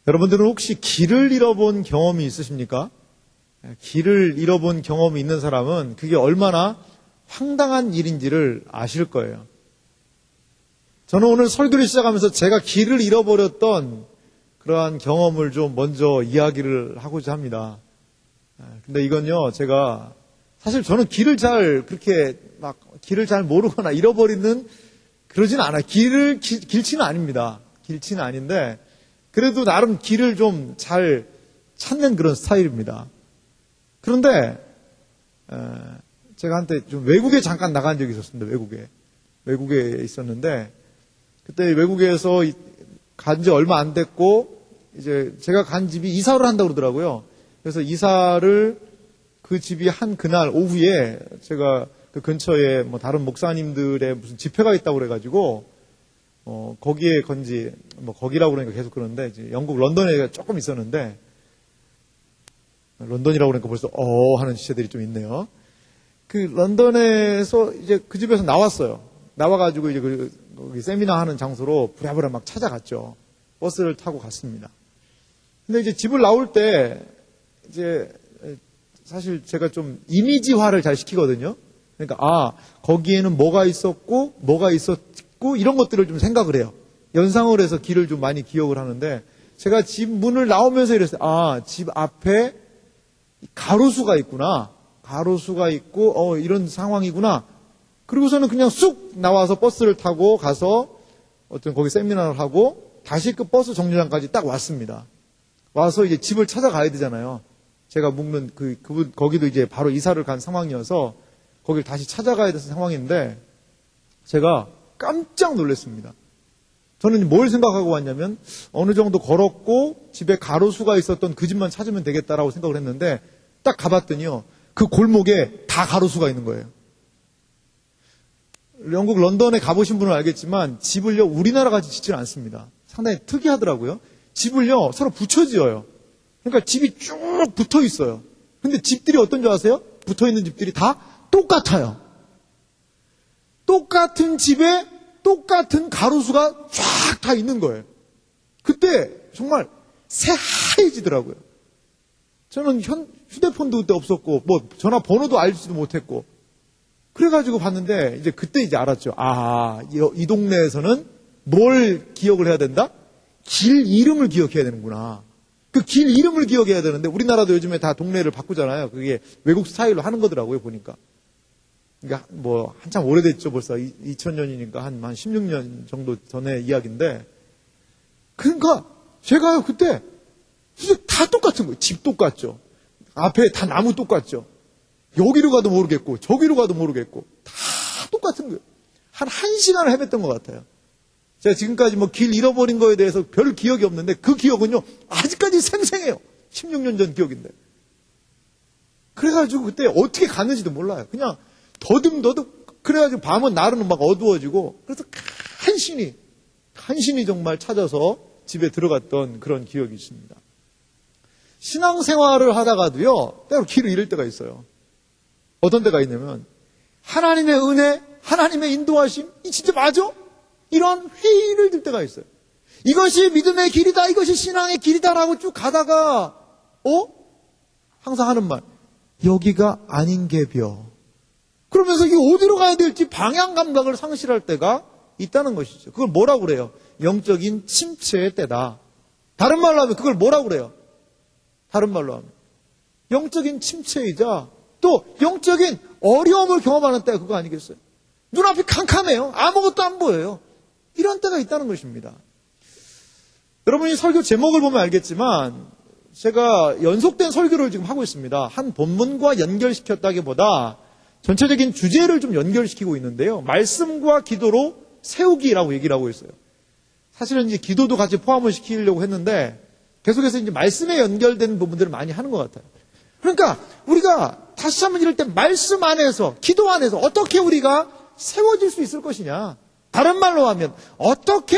여러분들은 혹시 길을 잃어본 경험이 있으십니까? 길을 잃어본 경험이 있는 사람은 그게 얼마나 황당한 일인지를 아실 거예요. 저는 오늘 설교를 시작하면서 제가 길을 잃어버렸던 그러한 경험을 좀 먼저 이야기를 하고자 합니다. 근데 이건요, 제가 사실 저는 길을 잘 모르거나 잃어버리는 그러진 않아요. 길치는 아닙니다. 길치는 아닌데 그래도 나름 길을 좀 잘 찾는 그런 스타일입니다. 그런데 제가 한때 좀 외국에 잠깐 나간 적이 있었습니다. 외국에 있었는데 그때 외국에서 간 지 얼마 안 됐고 이제 제가 간 집이 이사를 한다고 그러더라고요. 그래서 이사를 그 집이 한 그날 오후에 제가 그 근처에 뭐 다른 목사님들의 무슨 집회가 있다고 그래가지고 거기에 거기라고 그러니까 계속 그러는데 이제 영국 런던에 조금 있었는데 런던이라고 그러니까 벌써 하는 지체들이 좀 있네요. 그 런던에서 이제 그 집에서 나왔어요. 나와가지고 이제 거기 세미나 하는 장소로 부랴부랴 막 찾아갔죠. 버스를 타고 갔습니다. 근데 이제 집을 나올 때 이제 사실 제가 좀 이미지화를 잘 시키거든요. 그러니까 거기에는 뭐가 있었고 이런 것들을 좀 생각을 해요. 연상을 해서 길을 좀 많이 기억을 하는데 제가 집 문을 나오면서 이랬어요. 집 앞에 가로수가 있구나. 가로수가 있고 이런 상황이구나. 그리고서는 그냥 쑥 나와서 버스를 타고 가서 거기 세미나를 하고 다시 그 버스 정류장까지 딱 왔습니다. 와서 이제 집을 찾아가야 되잖아요. 제가 묵는 그분 거기도 이제 바로 이사를 간 상황이어서 거길 다시 찾아가야 되는 상황인데 제가 깜짝 놀랐습니다. 저는 뭘 생각하고 왔냐면 어느 정도 걸었고 집에 가로수가 있었던 그 집만 찾으면 되겠다라고 생각을 했는데 딱 가봤더니요. 그 골목에 다 가로수가 있는 거예요. 영국 런던에 가보신 분은 알겠지만 집을요 우리나라 같이 짓지는 않습니다. 상당히 특이하더라고요. 집을요 서로 붙여 지어요. 그러니까 집이 쭉 붙어 있어요. 근데 집들이 어떤 줄 아세요? 붙어 있는 집들이 다 똑같아요. 똑같은 집에 똑같은 가로수가 쫙 다 있는 거예요. 그때 정말 새하얘지더라고요. 저는 휴대폰도 그때 없었고 전화번호도 알지도 못했고 그래가지고 봤는데 이제 그때 이제 알았죠. 이 동네에서는 뭘 기억을 해야 된다? 길 이름을 기억해야 되는구나. 그 길 이름을 기억해야 되는데 우리나라도 요즘에 다 동네를 바꾸잖아요. 그게 외국 스타일로 하는 거더라고요, 보니까. 그러니까 한참 오래됐죠. 벌써 2000년이니까 한 16년 정도 전의 이야기인데 그러니까 제가 그때 진짜 다 똑같은 거예요. 집 똑같죠. 앞에 다 나무 똑같죠. 여기로 가도 모르겠고 저기로 가도 모르겠고 다 똑같은 거예요. 한 1시간을 헤맸던 것 같아요. 제가 지금까지 길 잃어버린 거에 대해서 별 기억이 없는데 그 기억은요 아직까지 생생해요. 16년 전 기억인데. 그래가지고 그때 어떻게 갔는지도 몰라요. 그냥 더듬더듬 그래가지고 밤은 날은 막 어두워지고 그래서 간신히 정말 찾아서 집에 들어갔던 그런 기억이 있습니다. 신앙생활을 하다가도요 때로 길을 잃을 때가 있어요. 어떤 때가 있냐면 하나님의 은혜, 하나님의 인도하심 이 진짜 맞아? 이런 회의를 들 때가 있어요. 이것이 믿음의 길이다, 이것이 신앙의 길이다라고 쭉 가다가 항상 하는 말 여기가 아닌 게벼. 그러면서 이게 어디로 가야 될지 방향 감각을 상실할 때가 있다는 것이죠. 그걸 뭐라고 그래요? 영적인 침체의 때다. 다른 말로 하면 그걸 뭐라고 그래요? 다른 말로 하면 영적인 침체이자 또 영적인 어려움을 경험하는 때가 그거 아니겠어요? 눈앞이 캄캄해요. 아무것도 안 보여요. 이런 때가 있다는 것입니다. 여러분이 설교 제목을 보면 알겠지만 제가 연속된 설교를 지금 하고 있습니다. 한 본문과 연결시켰다기보다 전체적인 주제를 좀 연결시키고 있는데요. 말씀과 기도로 세우기라고 얘기를 하고 있어요. 사실은 이제 기도도 같이 포함을 시키려고 했는데 계속해서 이제 말씀에 연결되는 부분들을 많이 하는 것 같아요. 그러니까 우리가 다시 한번 이럴 때 말씀 안에서, 기도 안에서 어떻게 우리가 세워질 수 있을 것이냐. 다른 말로 하면 어떻게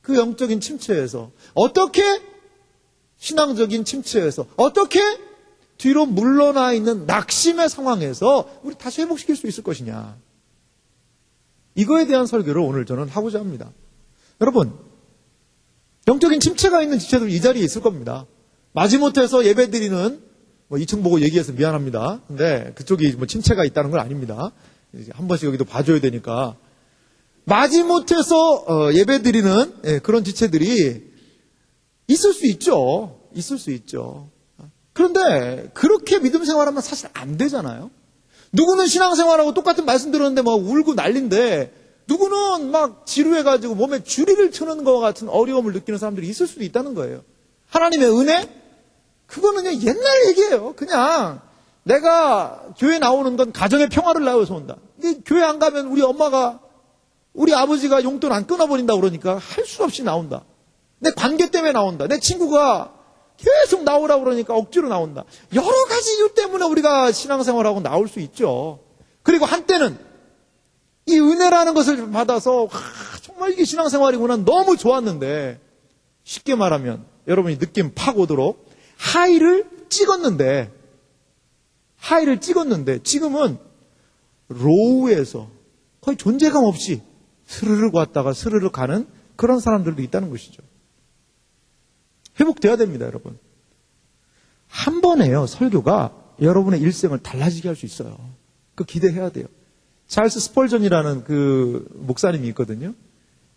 그 영적인 침체에서, 어떻게 신앙적인 침체에서, 어떻게 뒤로 물러나 있는 낙심의 상황에서 우리 다시 회복시킬 수 있을 것이냐. 이거에 대한 설교를 오늘 저는 하고자 합니다. 여러분, 영적인 침체가 있는 지체들 이 자리에 있을 겁니다. 마지못해서 예배드리는, 2층 보고 얘기해서 미안합니다. 근데 그쪽이 침체가 있다는 건 아닙니다. 한 번씩 여기도 봐줘야 되니까. 마지못해서 예배드리는 그런 지체들이 있을 수 있죠. 있을 수 있죠. 그런데 그렇게 믿음 생활하면 사실 안 되잖아요. 누구는 신앙생활하고 똑같은 말씀 들었는데 막 울고 난린데, 누구는 막 지루해가지고 몸에 주리를 트는 것과 같은 어려움을 느끼는 사람들이 있을 수도 있다는 거예요. 하나님의 은혜? 그거는 그냥 옛날 얘기예요. 그냥 내가 교회 나오는 건 가정의 평화를 위해서 온다. 근데 교회 안 가면 우리 엄마가, 우리 아버지가 용돈 안 끊어버린다 그러니까 할 수 없이 나온다. 내 관계 때문에 나온다. 내 친구가 계속 나오라고 그러니까 억지로 나온다. 여러 가지 이유 때문에 우리가 신앙생활하고 나올 수 있죠. 그리고 한때는 이 은혜라는 것을 받아서 정말 이게 신앙생활이구나 너무 좋았는데, 쉽게 말하면 여러분이 느낌 팍 오도록 하이를 찍었는데 지금은 로우에서 거의 존재감 없이 스르륵 왔다가 스르륵 가는 그런 사람들도 있다는 것이죠. 회복돼야 됩니다, 여러분. 한 번에요, 설교가 여러분의 일생을 달라지게 할 수 있어요. 그 기대해야 돼요. 찰스 스펄전이라는 그 목사님이 있거든요.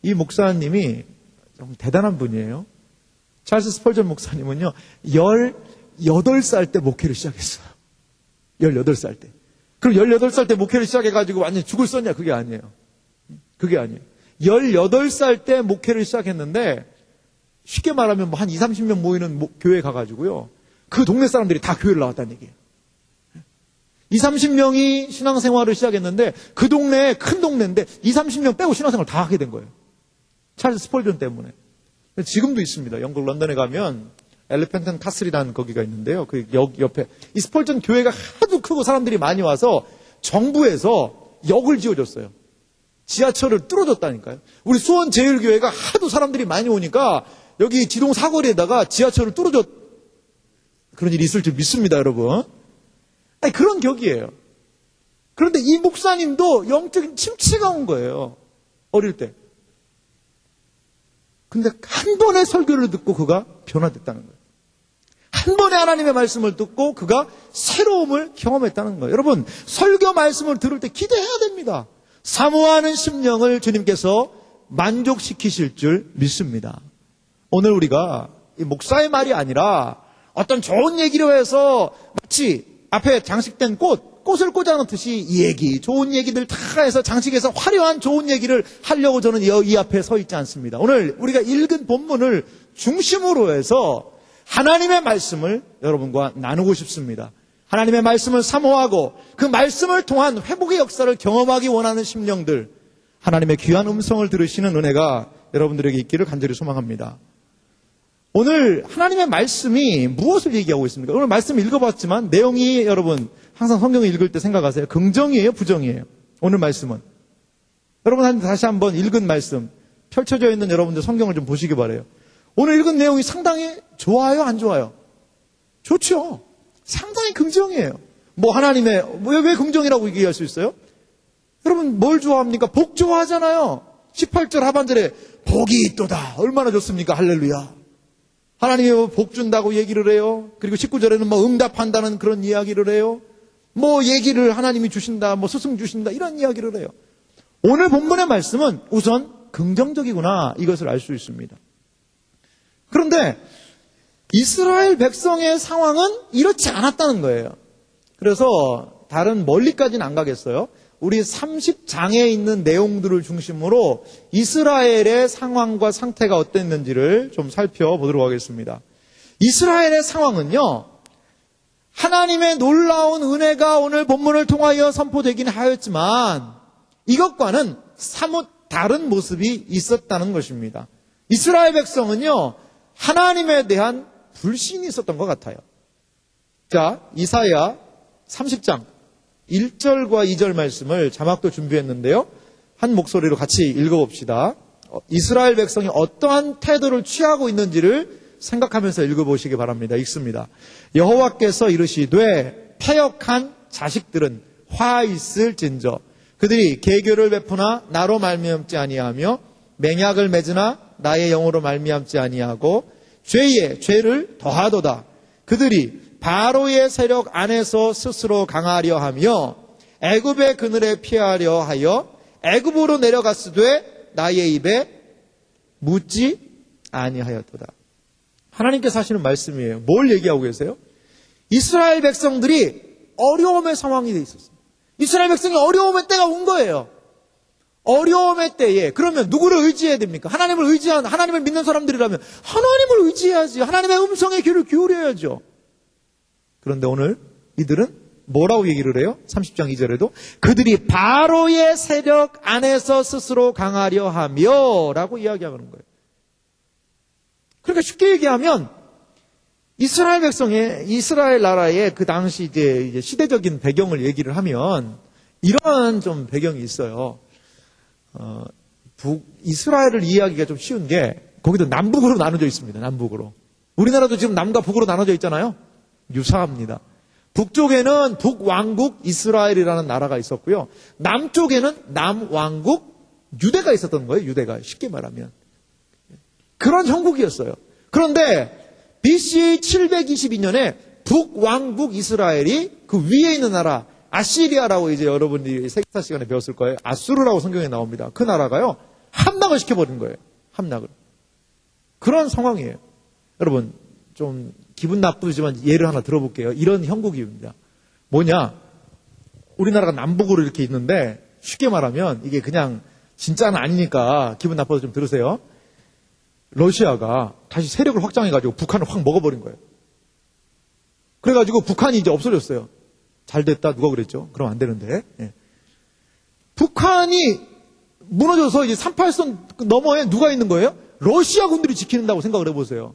이 목사님이 좀 대단한 분이에요. 찰스 스펄전 목사님은요, 18살 때 목회를 시작했어요. 18살 때. 그럼 18살 때 목회를 시작해가지고 완전 죽을 썼냐? 그게 아니에요. 그게 아니에요. 18살 때 목회를 시작했는데, 쉽게 말하면 한 20, 30명 모이는 교회에 가가지고요, 그 동네 사람들이 다 교회를 나왔다는 얘기예요. 20, 30명이 신앙생활을 시작했는데, 그 동네에 큰 동네인데 20, 30명 빼고 신앙생활을 다 하게 된 거예요. 찰스 스펄전 때문에. 지금도 있습니다. 영국 런던에 가면 엘리펀트 카슬이라는 거기가 있는데요. 그 역 옆에 이 스펄전 교회가 하도 크고 사람들이 많이 와서 정부에서 역을 지어줬어요. 지하철을 뚫어줬다니까요. 우리 수원 제일교회가 하도 사람들이 많이 오니까 여기 지동 사거리에다가 지하철을 뚫어줬, 그런 일이 있을 줄 믿습니다, 여러분. 아니, 그런 격이에요. 그런데 이 목사님도 영적인 침체가 온 거예요. 어릴 때. 근데 한 번의 설교를 듣고 그가 변화됐다는 거예요. 한 번의 하나님의 말씀을 듣고 그가 새로움을 경험했다는 거예요. 여러분, 설교 말씀을 들을 때 기대해야 됩니다. 사모하는 심령을 주님께서 만족시키실 줄 믿습니다. 오늘 우리가 이 목사의 말이 아니라 어떤 좋은 얘기로 해서 마치 앞에 장식된 꽃을 꽂아놓듯이 이 얘기, 좋은 얘기들 다 해서 장식해서 화려한 좋은 얘기를 하려고 저는 이 앞에 서 있지 않습니다. 오늘 우리가 읽은 본문을 중심으로 해서 하나님의 말씀을 여러분과 나누고 싶습니다. 하나님의 말씀을 사모하고 그 말씀을 통한 회복의 역사를 경험하기 원하는 심령들, 하나님의 귀한 음성을 들으시는 은혜가 여러분들에게 있기를 간절히 소망합니다. 오늘 하나님의 말씀이 무엇을 얘기하고 있습니까? 오늘 말씀 읽어봤지만 내용이 여러분 항상 성경을 읽을 때 생각하세요. 긍정이에요? 부정이에요? 오늘 말씀은. 여러분 다시 한번 읽은 말씀 펼쳐져 있는 여러분들 성경을 좀 보시기 바라요. 오늘 읽은 내용이 상당히 좋아요? 안 좋아요? 좋죠. 상당히 긍정이에요. 왜 긍정이라고 얘기할 수 있어요? 여러분 뭘 좋아합니까? 복 좋아하잖아요. 18절 하반절에 복이 있도다. 얼마나 좋습니까? 할렐루야. 하나님이 복 준다고 얘기를 해요. 그리고 19절에는 응답한다는 그런 이야기를 해요. 얘기를 하나님이 주신다, 스승 주신다, 이런 이야기를 해요. 오늘 본문의 말씀은 우선 긍정적이구나, 이것을 알 수 있습니다. 그런데 이스라엘 백성의 상황은 이렇지 않았다는 거예요. 그래서 다른 멀리까지는 안 가겠어요. 우리 30장에 있는 내용들을 중심으로 이스라엘의 상황과 상태가 어땠는지를 좀 살펴보도록 하겠습니다. 이스라엘의 상황은요, 하나님의 놀라운 은혜가 오늘 본문을 통하여 선포되긴 하였지만 이것과는 사뭇 다른 모습이 있었다는 것입니다. 이스라엘 백성은요, 하나님에 대한 불신이 있었던 것 같아요. 자, 이사야 30장 1절과 2절 말씀을 자막도 준비했는데요. 한 목소리로 같이 읽어봅시다. 이스라엘 백성이 어떠한 태도를 취하고 있는지를 생각하면서 읽어보시기 바랍니다. 읽습니다. 여호와께서 이르시되 패역한 자식들은 화 있을진저 그들이 계교를 베푸나 나로 말미암지 아니하며 맹약을 맺으나 나의 영으로 말미암지 아니하고 죄에 죄를 더하도다. 그들이 바로의 세력 안에서 스스로 강하려 하며 애굽의 그늘에 피하려 하여 애굽으로 내려갔으되 나의 입에 묻지 아니하였도다. 하나님께서 하시는 말씀이에요. 뭘 얘기하고 계세요? 이스라엘 백성들이 어려움의 상황이 돼 있었어요. 이스라엘 백성이 어려움의 때가 온 거예요. 어려움의 때에 그러면 누구를 의지해야 됩니까? 하나님을 믿는 사람들이라면 하나님을 의지해야지. 하나님의 음성에 귀를 기울여야죠. 그런데 오늘 이들은 뭐라고 얘기를 해요? 30장 2절에도 그들이 바로의 세력 안에서 스스로 강하려 하며 라고 이야기하는 거예요. 그러니까 쉽게 얘기하면 이스라엘 나라의 그 당시 이제 시대적인 배경을 얘기를 하면 이런 좀 배경이 있어요. 이스라엘을 이해하기가 좀 쉬운 게 거기도 남북으로 나눠져 있습니다. 남북으로. 우리나라도 지금 남과 북으로 나눠져 있잖아요. 유사합니다. 북쪽에는 북왕국 이스라엘이라는 나라가 있었고요. 남쪽에는 남왕국 유대가 있었던 거예요. 유대가 쉽게 말하면. 그런 형국이었어요. 그런데 BC 722년에 북왕국 이스라엘이 그 위에 있는 나라 아시리아라고 이제 여러분들이 세계사 시간에 배웠을 거예요. 아수르라고 성경에 나옵니다. 그 나라가요. 함락을 시켜버린 거예요. 함락을. 그런 상황이에요. 여러분 좀 기분 나쁘지만 예를 하나 들어볼게요. 이런 형국입니다. 뭐냐? 우리나라가 남북으로 이렇게 있는데 쉽게 말하면 이게 그냥 진짜는 아니니까 기분 나빠서 좀 들으세요. 러시아가 다시 세력을 확장해가지고 북한을 확 먹어버린 거예요. 그래가지고 북한이 이제 없어졌어요. 잘 됐다. 누가 그랬죠? 그럼 안 되는데. 예. 북한이 무너져서 이제 38선 너머에 누가 있는 거예요? 러시아 군들이 지킨다고 생각을 해보세요.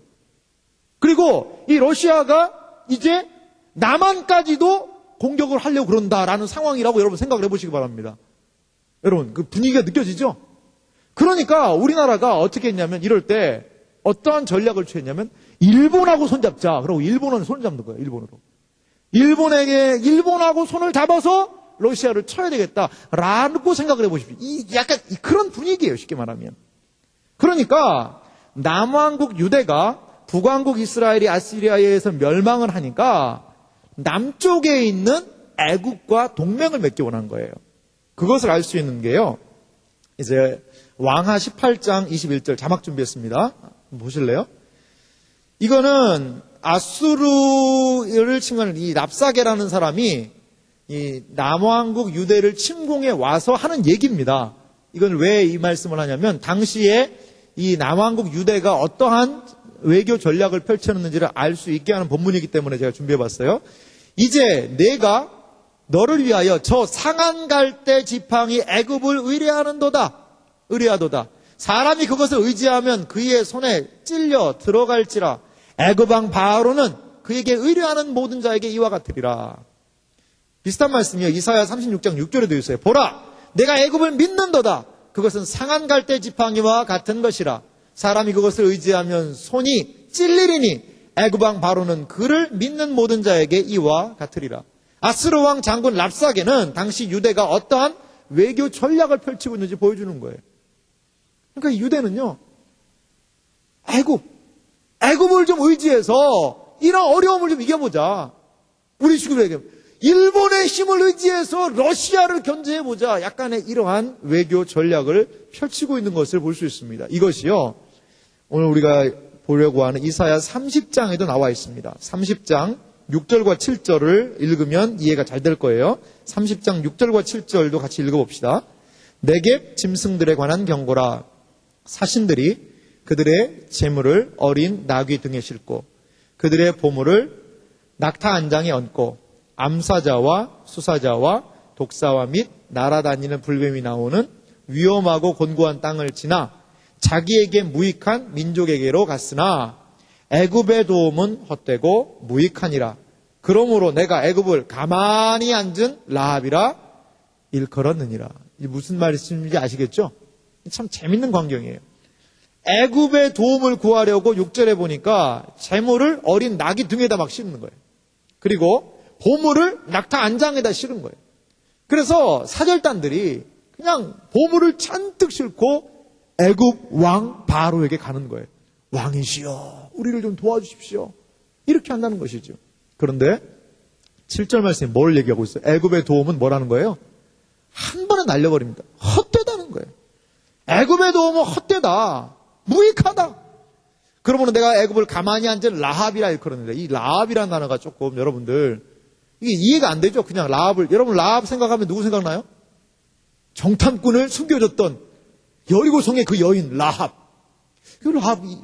그리고 이 러시아가 이제 남한까지도 공격을 하려고 그런다라는 상황이라고 여러분 생각을 해보시기 바랍니다. 여러분 그 분위기가 느껴지죠? 그러니까 우리나라가 어떻게 했냐면 이럴 때 어떠한 전략을 취했냐면 일본하고 손잡자. 그러고 일본은 손을 잡는 거예요. 일본하고 손을 잡아서 러시아를 쳐야 되겠다라고 생각을 해보십시오. 약간 그런 분위기예요. 쉽게 말하면. 그러니까 남왕국 유대가 북왕국 이스라엘이 아시리아에 의해서 멸망을 하니까 남쪽에 있는 애국과 동맹을 맺기 원한 거예요. 그것을 알 수 있는 게요. 이제 왕하 18장 21절 자막 준비했습니다. 보실래요? 이거는 아수르를 침공한 이 랍사게라는 사람이 이 남왕국 유대를 침공해 와서 하는 얘기입니다. 이건 왜 이 말씀을 하냐면 당시에 이 남왕국 유대가 어떠한 외교 전략을 펼쳤는지를 알 수 있게 하는 본문이기 때문에 제가 준비해봤어요. 이제 내가 너를 위하여 저 상한 갈대 지팡이 애굽을 의뢰하도다. 사람이 그것을 의지하면 그의 손에 찔려 들어갈지라. 애굽 왕 바로는 그에게 의뢰하는 모든 자에게 이와 같으리라. 비슷한 말씀이요. 이사야 36장 6절에 되어 있어요. 보라, 내가 애굽을 믿는도다. 그것은 상한 갈대 지팡이와 같은 것이라. 사람이 그것을 의지하면 손이 찔리리니 애굽 왕 바로는 그를 믿는 모든 자에게 이와 같으리라. 아스르 왕 장군 랍사게는 당시 유대가 어떠한 외교 전략을 펼치고 있는지 보여주는 거예요. 그러니까 유대는요, 애굽을 좀 의지해서 이런 어려움을 좀 이겨보자. 우리 식으로 얘기하면 일본의 힘을 의지해서 러시아를 견제해보자. 약간의 이러한 외교 전략을 펼치고 있는 것을 볼 수 있습니다. 이것이요, 오늘 우리가 보려고 하는 이사야 30장에도 나와 있습니다. 30장 6절과 7절을 읽으면 이해가 잘 될 거예요. 30장 6절과 7절도 같이 읽어봅시다. 네겝 짐승들에 관한 경고라. 사신들이 그들의 재물을 어린 나귀 등에 싣고 그들의 보물을 낙타 안장에 얹고 암사자와 수사자와 독사와 및 날아다니는 불뱀이 나오는 위험하고 곤고한 땅을 지나 자기에게 무익한 민족에게로 갔으나 애굽의 도움은 헛되고 무익하니라. 그러므로 내가 애굽을 가만히 앉은 라합이라 일컬었느니라. 이 무슨 말씀인지 아시겠죠? 참 재밌는 광경이에요. 애굽의 도움을 구하려고 6절에 보니까 재물을 어린 나귀 등에다 막 싣는 거예요. 그리고 보물을 낙타 안장에다 실은 거예요. 그래서 사절단들이 그냥 보물을 잔뜩 싣고 애굽 왕 바로에게 가는 거예요. 왕이시여, 우리를 좀 도와주십시오. 이렇게 한다는 것이죠. 그런데 7절 말씀에 뭘 얘기하고 있어요? 애굽의 도움은 뭐라는 거예요? 한 번에 날려버립니다. 헛되다는 거예요. 애굽의 도움은 헛되다. 무익하다. 그러면 내가 애굽을 가만히 앉은 라합이라 일컬었는데, 이 라합이라는 단어가 조금 여러분들 이게 이해가 안 되죠? 그냥 라합을, 여러분 라합 생각하면 누구 생각나요? 정탐꾼을 숨겨줬던 여리고성의 그 여인 라합. 그 라합이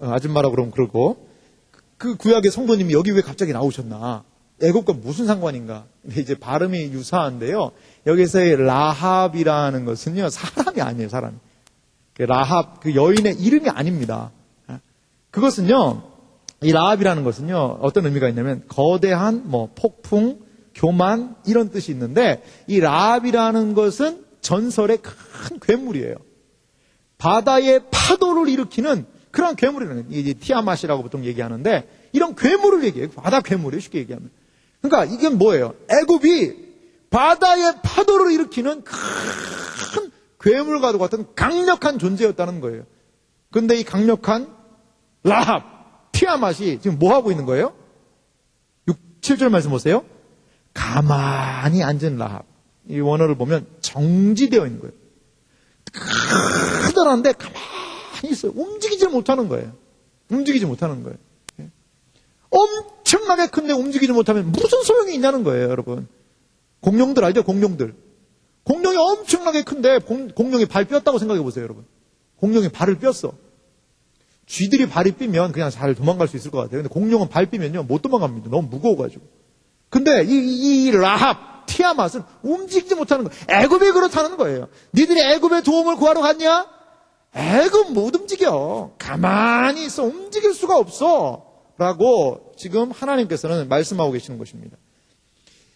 아줌마라고 그러면 그러고, 그 구약의 성도님이 여기 왜 갑자기 나오셨나? 애굽과 무슨 상관인가? 근데 이제 발음이 유사한데요. 여기서의 라합이라는 것은요, 사람이 아니에요, 사람. 라합, 그 여인의 이름이 아닙니다. 그것은요, 이 라합이라는 것은요, 어떤 의미가 있냐면, 거대한, 폭풍, 교만, 이런 뜻이 있는데, 이 라합이라는 것은 전설의 큰 괴물이에요. 바다의 파도를 일으키는 그런 괴물이라는 거예요. 이제 티아맛이라고 보통 얘기하는데, 이런 괴물을 얘기해요. 바다 괴물이에요, 쉽게 얘기하면. 그러니까 이게 뭐예요? 애굽이 바다의 파도를 일으키는 큰 괴물과도 같은 강력한 존재였다는 거예요. 그런데 이 강력한 라합, 티아맛이 지금 뭐 하고 있는 거예요? 7절 말씀 보세요. 가만히 앉은 라합. 이 원어를 보면 정지되어 있는 거예요. 크다란데 가만히 있어요. 움직이지 못하는 거예요. 움직이지 못하는 거예요. 엄청나게 큰데 움직이지 못하면 무슨 소용이 있냐는 거예요, 여러분. 공룡들 알죠? 공룡들. 공룡이 엄청나게 큰데 공룡이 발 뼈었다고 생각해 보세요, 여러분. 공룡이 발을 뼈었어. 쥐들이 발이 삐면 그냥 잘 도망갈 수 있을 것 같아요. 근데 공룡은 발 삐면요, 못 도망갑니다. 너무 무거워가지고. 근데 이 라합, 티아맛은 움직이지 못하는 거예요. 애굽이 그렇다는 거예요. 니들이 애굽의 도움을 구하러 갔냐? 애굽 못 움직여. 가만히 있어. 움직일 수가 없어. 라고 지금 하나님께서는 말씀하고 계시는 것입니다.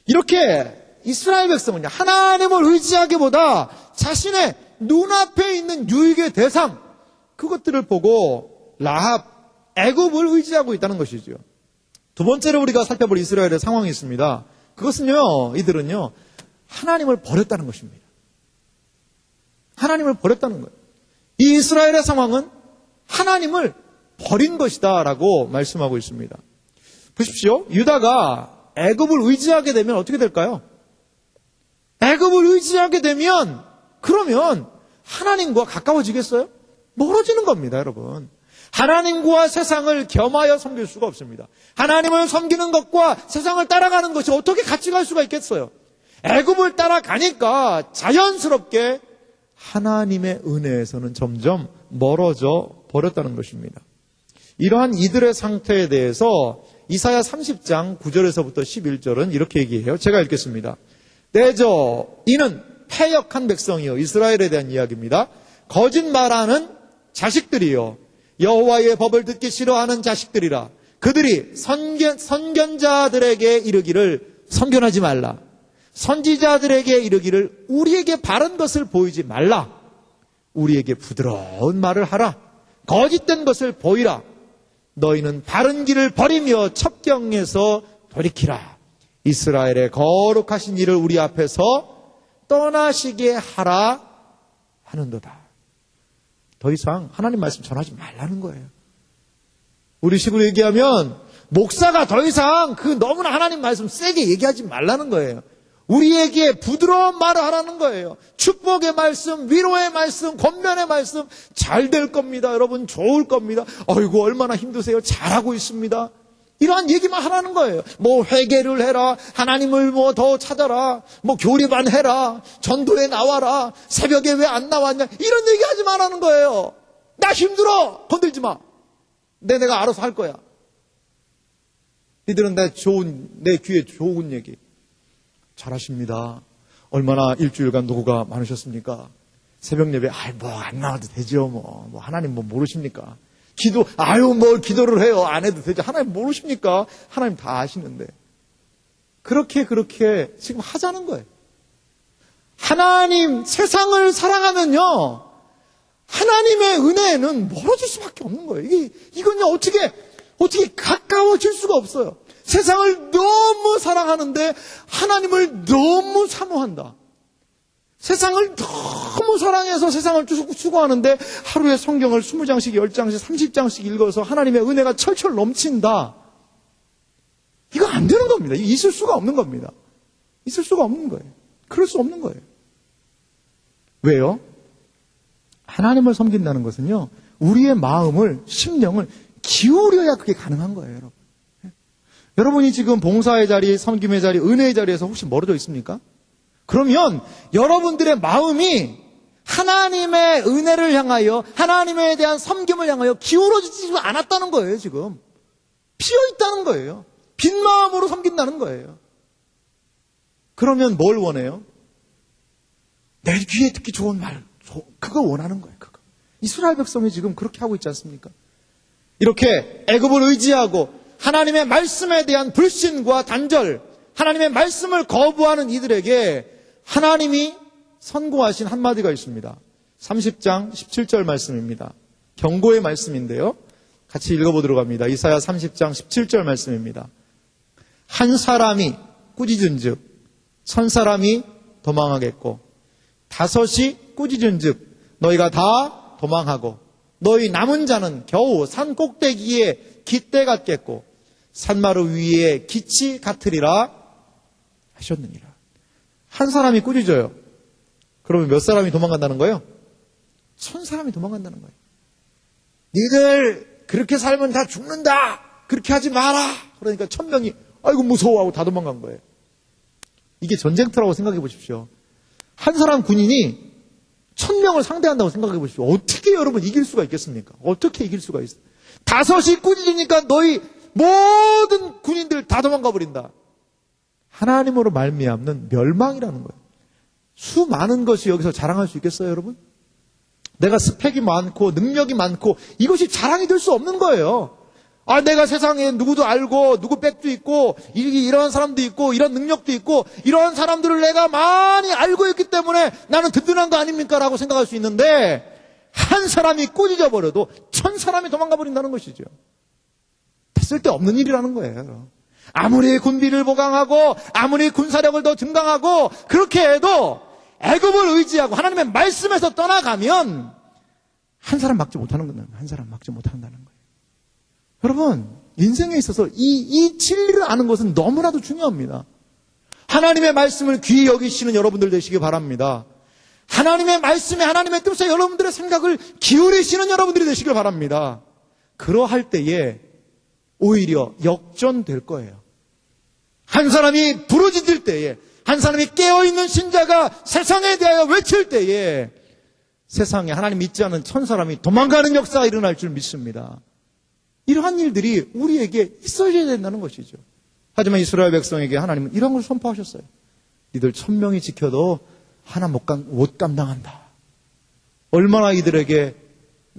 이렇게 이스라엘 백성은요, 하나님을 의지하기보다 자신의 눈앞에 있는 유익의 대상, 그것들을 보고 라합, 애굽을 의지하고 있다는 것이죠. 두 번째로 우리가 살펴볼 이스라엘의 상황이 있습니다. 그것은요, 이들은요, 하나님을 버렸다는 것입니다. 하나님을 버렸다는 거예요. 이 이스라엘의 상황은 하나님을 버린 것이다 라고 말씀하고 있습니다. 보십시오. 유다가 애굽을 의지하게 되면 어떻게 될까요? 애굽을 의지하게 되면 그러면 하나님과 가까워지겠어요? 멀어지는 겁니다, 여러분. 하나님과 세상을 겸하여 섬길 수가 없습니다. 하나님을 섬기는 것과 세상을 따라가는 것이 어떻게 같이 갈 수가 있겠어요? 애굽을 따라가니까 자연스럽게 하나님의 은혜에서는 점점 멀어져 버렸다는 것입니다. 이러한 이들의 상태에 대해서 이사야 30장 9절에서부터 11절은 이렇게 얘기해요. 제가 읽겠습니다. 내저 이는 패역한 백성이요, 이스라엘에 대한 이야기입니다. 거짓말하는 자식들이요, 여호와의 법을 듣기 싫어하는 자식들이라. 그들이 선견자들에게 이르기를 선견하지 말라. 선지자들에게 이르기를 우리에게 바른 것을 보이지 말라. 우리에게 부드러운 말을 하라. 거짓된 것을 보이라. 너희는 바른 길을 버리며 첩경에서 돌이키라. 이스라엘의 거룩하신 이를 우리 앞에서 떠나시게 하라 하는도다. 더 이상 하나님 말씀 전하지 말라는 거예요. 우리 식으로 얘기하면 목사가 더 이상 너무나 하나님 말씀 세게 얘기하지 말라는 거예요. 우리에게 부드러운 말을 하라는 거예요. 축복의 말씀, 위로의 말씀, 권면의 말씀, 잘 될 겁니다. 여러분, 좋을 겁니다. 아이고, 얼마나 힘드세요. 잘하고 있습니다. 이러한 얘기만 하라는 거예요. 회개를 해라. 하나님을 더 찾아라. 교리반 해라. 전도에 나와라. 새벽에 왜 안 나왔냐. 이런 얘기 하지 말라는 거예요. 나 힘들어. 건들지 마. 내가 알아서 할 거야. 이들은 내 귀에 좋은 얘기. 잘하십니다. 얼마나 일주일간 노고가 많으셨습니까? 새벽 예배, 안 나와도 되죠. 하나님 모르십니까? 기도를 해요. 안 해도 되죠. 하나님 모르십니까? 하나님 다 아시는데. 그렇게 지금 하자는 거예요. 하나님, 세상을 사랑하면요, 하나님의 은혜에는 멀어질 수밖에 없는 거예요. 이건요, 어떻게 가까워질 수가 없어요. 세상을 너무 사랑하는데 하나님을 너무 사모한다. 세상을 너무 사랑해서 세상을 추구하는데 하루에 성경을 20장씩, 10장씩, 30장씩 읽어서 하나님의 은혜가 철철 넘친다. 이거 안 되는 겁니다. 있을 수가 없는 겁니다. 있을 수가 없는 거예요. 그럴 수 없는 거예요. 왜요? 하나님을 섬긴다는 것은요, 우리의 마음을, 심령을 기울여야 그게 가능한 거예요, 여러분. 여러분이 지금 봉사의 자리, 섬김의 자리, 은혜의 자리에서 혹시 멀어져 있습니까? 그러면 여러분들의 마음이 하나님의 은혜를 향하여, 하나님에 대한 섬김을 향하여 기울어지지 않았다는 거예요, 지금. 비어 있다는 거예요. 빈 마음으로 섬긴다는 거예요. 그러면 뭘 원해요? 내 귀에 듣기 좋은 말, 그거 원하는 거예요, 그거. 이스라엘 백성이 지금 그렇게 하고 있지 않습니까? 이렇게 애굽을 의지하고 하나님의 말씀에 대한 불신과 단절, 하나님의 말씀을 거부하는 이들에게 하나님이 선고하신 한마디가 있습니다. 30장 17절 말씀입니다. 경고의 말씀인데요. 같이 읽어보도록 합니다. 이사야 30장 17절 말씀입니다. 한 사람이 꾸짖은즉 천 사람이 도망하겠고 다섯이 꾸짖은즉 너희가 다 도망하고 너희 남은 자는 겨우 산 꼭대기에 깃대 같겠고 산마루 위에 깃이 같으리라 하셨느니라. 한 사람이 꾸짖어요. 그러면 몇 사람이 도망간다는 거예요? 천 사람이 도망간다는 거예요. 니들 그렇게 살면 다 죽는다. 그렇게 하지 마라. 그러니까 1000명이 아이고 무서워하고 다 도망간 거예요. 이게 전쟁터라고 생각해 보십시오. 한 사람 군인이 1000명을 상대한다고 생각해 보십시오. 어떻게 여러분 이길 수가 있겠습니까? 어떻게 이길 수가 있어요? 다섯이 꾸짖으니까 너희 모든 군인들 다 도망가 버린다. 하나님으로 말미암는 멸망이라는 거예요. 수많은 것이 여기서 자랑할 수 있겠어요, 여러분? 내가 스펙이 많고 능력이 많고 이것이 자랑이 될 수 없는 거예요. 아, 내가 세상에 누구도 알고 누구 백도 있고 이런 사람도 있고 이런 능력도 있고 이런 사람들을 내가 많이 알고 있기 때문에 나는 든든한 거 아닙니까? 라고 생각할 수 있는데 한 사람이 꾸짖어 버려도 1000사람이 도망가 버린다는 것이죠. 쓸데없는 일이라는 거예요. 아무리 군비를 보강하고 아무리 군사력을 더 증강하고 그렇게 해도 애굽을 의지하고 하나님의 말씀에서 떠나가면 한 사람 막지 못하는 거예요. 한 사람 막지 못한다는 거예요. 여러분, 인생에 있어서 이 진리를 아는 것은 너무나도 중요합니다. 하나님의 말씀을 귀히 여기시는 여러분들 되시기 바랍니다. 하나님의 말씀에 하나님의 뜻에 여러분들의 생각을 기울이시는 여러분들이 되시길 바랍니다. 그러할 때에 오히려 역전될 거예요. 한 사람이 부르짖을 때에, 한 사람이 깨어있는 신자가 세상에 대하여 외칠 때에 세상에 하나님 믿지 않은 1000사람이 도망가는 역사가 일어날 줄 믿습니다. 이러한 일들이 우리에게 있어야 된다는 것이죠. 하지만 이스라엘 백성에게 하나님은 이런 걸 선포하셨어요. 니들 1000명이 지켜도 하나 못 감당한다. 얼마나 이들에게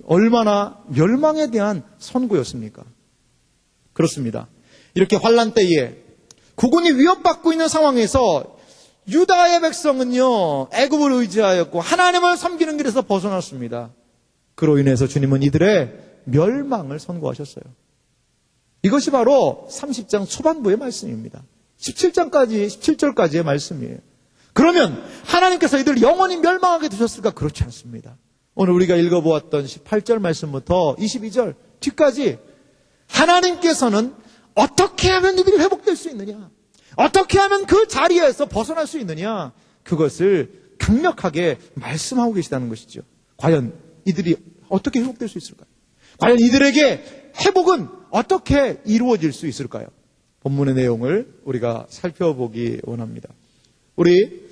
얼마나 멸망에 대한 선고였습니까? 그렇습니다. 이렇게 환난 때에 국군이 위협받고 있는 상황에서 유다의 백성은요, 애굽을 의지하였고 하나님을 섬기는 길에서 벗어났습니다. 그로 인해서 주님은 이들의 멸망을 선고하셨어요. 이것이 바로 30장 초반부의 말씀입니다. 17절까지의 말씀이에요. 그러면 하나님께서 이들을 영원히 멸망하게 두셨을까? 그렇지 않습니다. 오늘 우리가 읽어보았던 18절 말씀부터 22절 뒤까지 하나님께서는 어떻게 하면 이들이 회복될 수 있느냐, 어떻게 하면 그 자리에서 벗어날 수 있느냐, 그것을 강력하게 말씀하고 계시다는 것이죠. 과연 이들이 어떻게 회복될 수 있을까요? 과연 이들에게 회복은 어떻게 이루어질 수 있을까요? 본문의 내용을 우리가 살펴보기 원합니다. 우리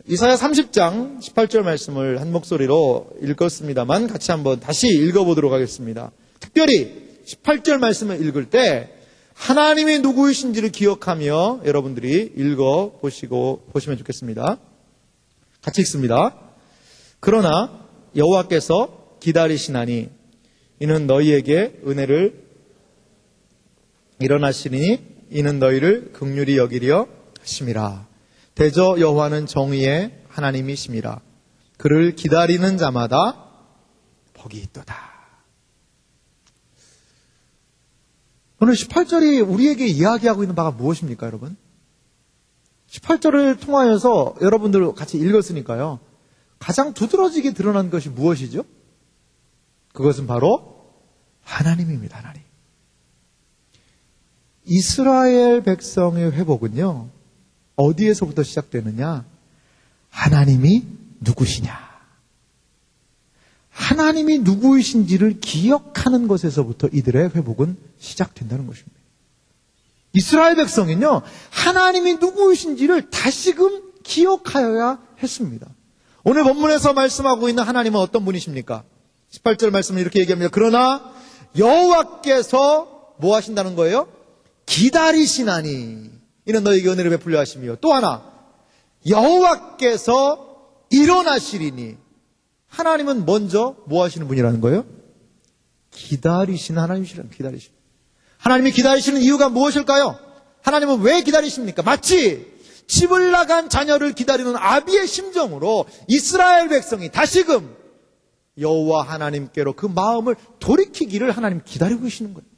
이사야 30장 18절 말씀을 한 목소리로 읽었습니다만 같이 한번 다시 읽어보도록 하겠습니다. 특별히 18절 말씀을 읽을 때 하나님이 누구이신지를 기억하며 여러분들이 보시면 좋겠습니다. 같이 읽습니다. 그러나 여호와께서 기다리시나니 이는 너희에게 은혜를 일어나시니 이는 너희를 긍휼히 여기려 하심이라. 대저 여호와는 정의의 하나님이심이라. 그를 기다리는 자마다 복이 있도다. 오늘 18절이 우리에게 이야기하고 있는 바가 무엇입니까, 여러분? 18절을 통하여서 여러분들 같이 읽었으니까요. 가장 두드러지게 드러난 것이 무엇이죠? 그것은 바로 하나님입니다. 하나님. 이스라엘 백성의 회복은요, 어디에서부터 시작되느냐? 하나님이 누구시냐? 하나님이 누구이신지를 기억하는 것에서부터 이들의 회복은 시작된다는 것입니다. 이스라엘 백성은요, 하나님이 누구이신지를 다시금 기억하여야 했습니다. 오늘 본문에서 말씀하고 있는 하나님은 어떤 분이십니까? 18절 말씀을 이렇게 얘기합니다. 그러나 여호와께서 뭐 하신다는 거예요? 기다리시나니 이는 너에게 은혜를 베풀려 하시며, 또 하나 여호와께서 일어나시리니, 하나님은 먼저 뭐 하시는 분이라는 거예요? 기다리시는 하나님이시라는, 기다리시는. 하나님이 기다리시는 이유가 무엇일까요? 하나님은 왜 기다리십니까? 마치 집을 나간 자녀를 기다리는 아비의 심정으로 이스라엘 백성이 다시금 여호와 하나님께로 그 마음을 돌이키기를 하나님 기다리고 계시는 거예요.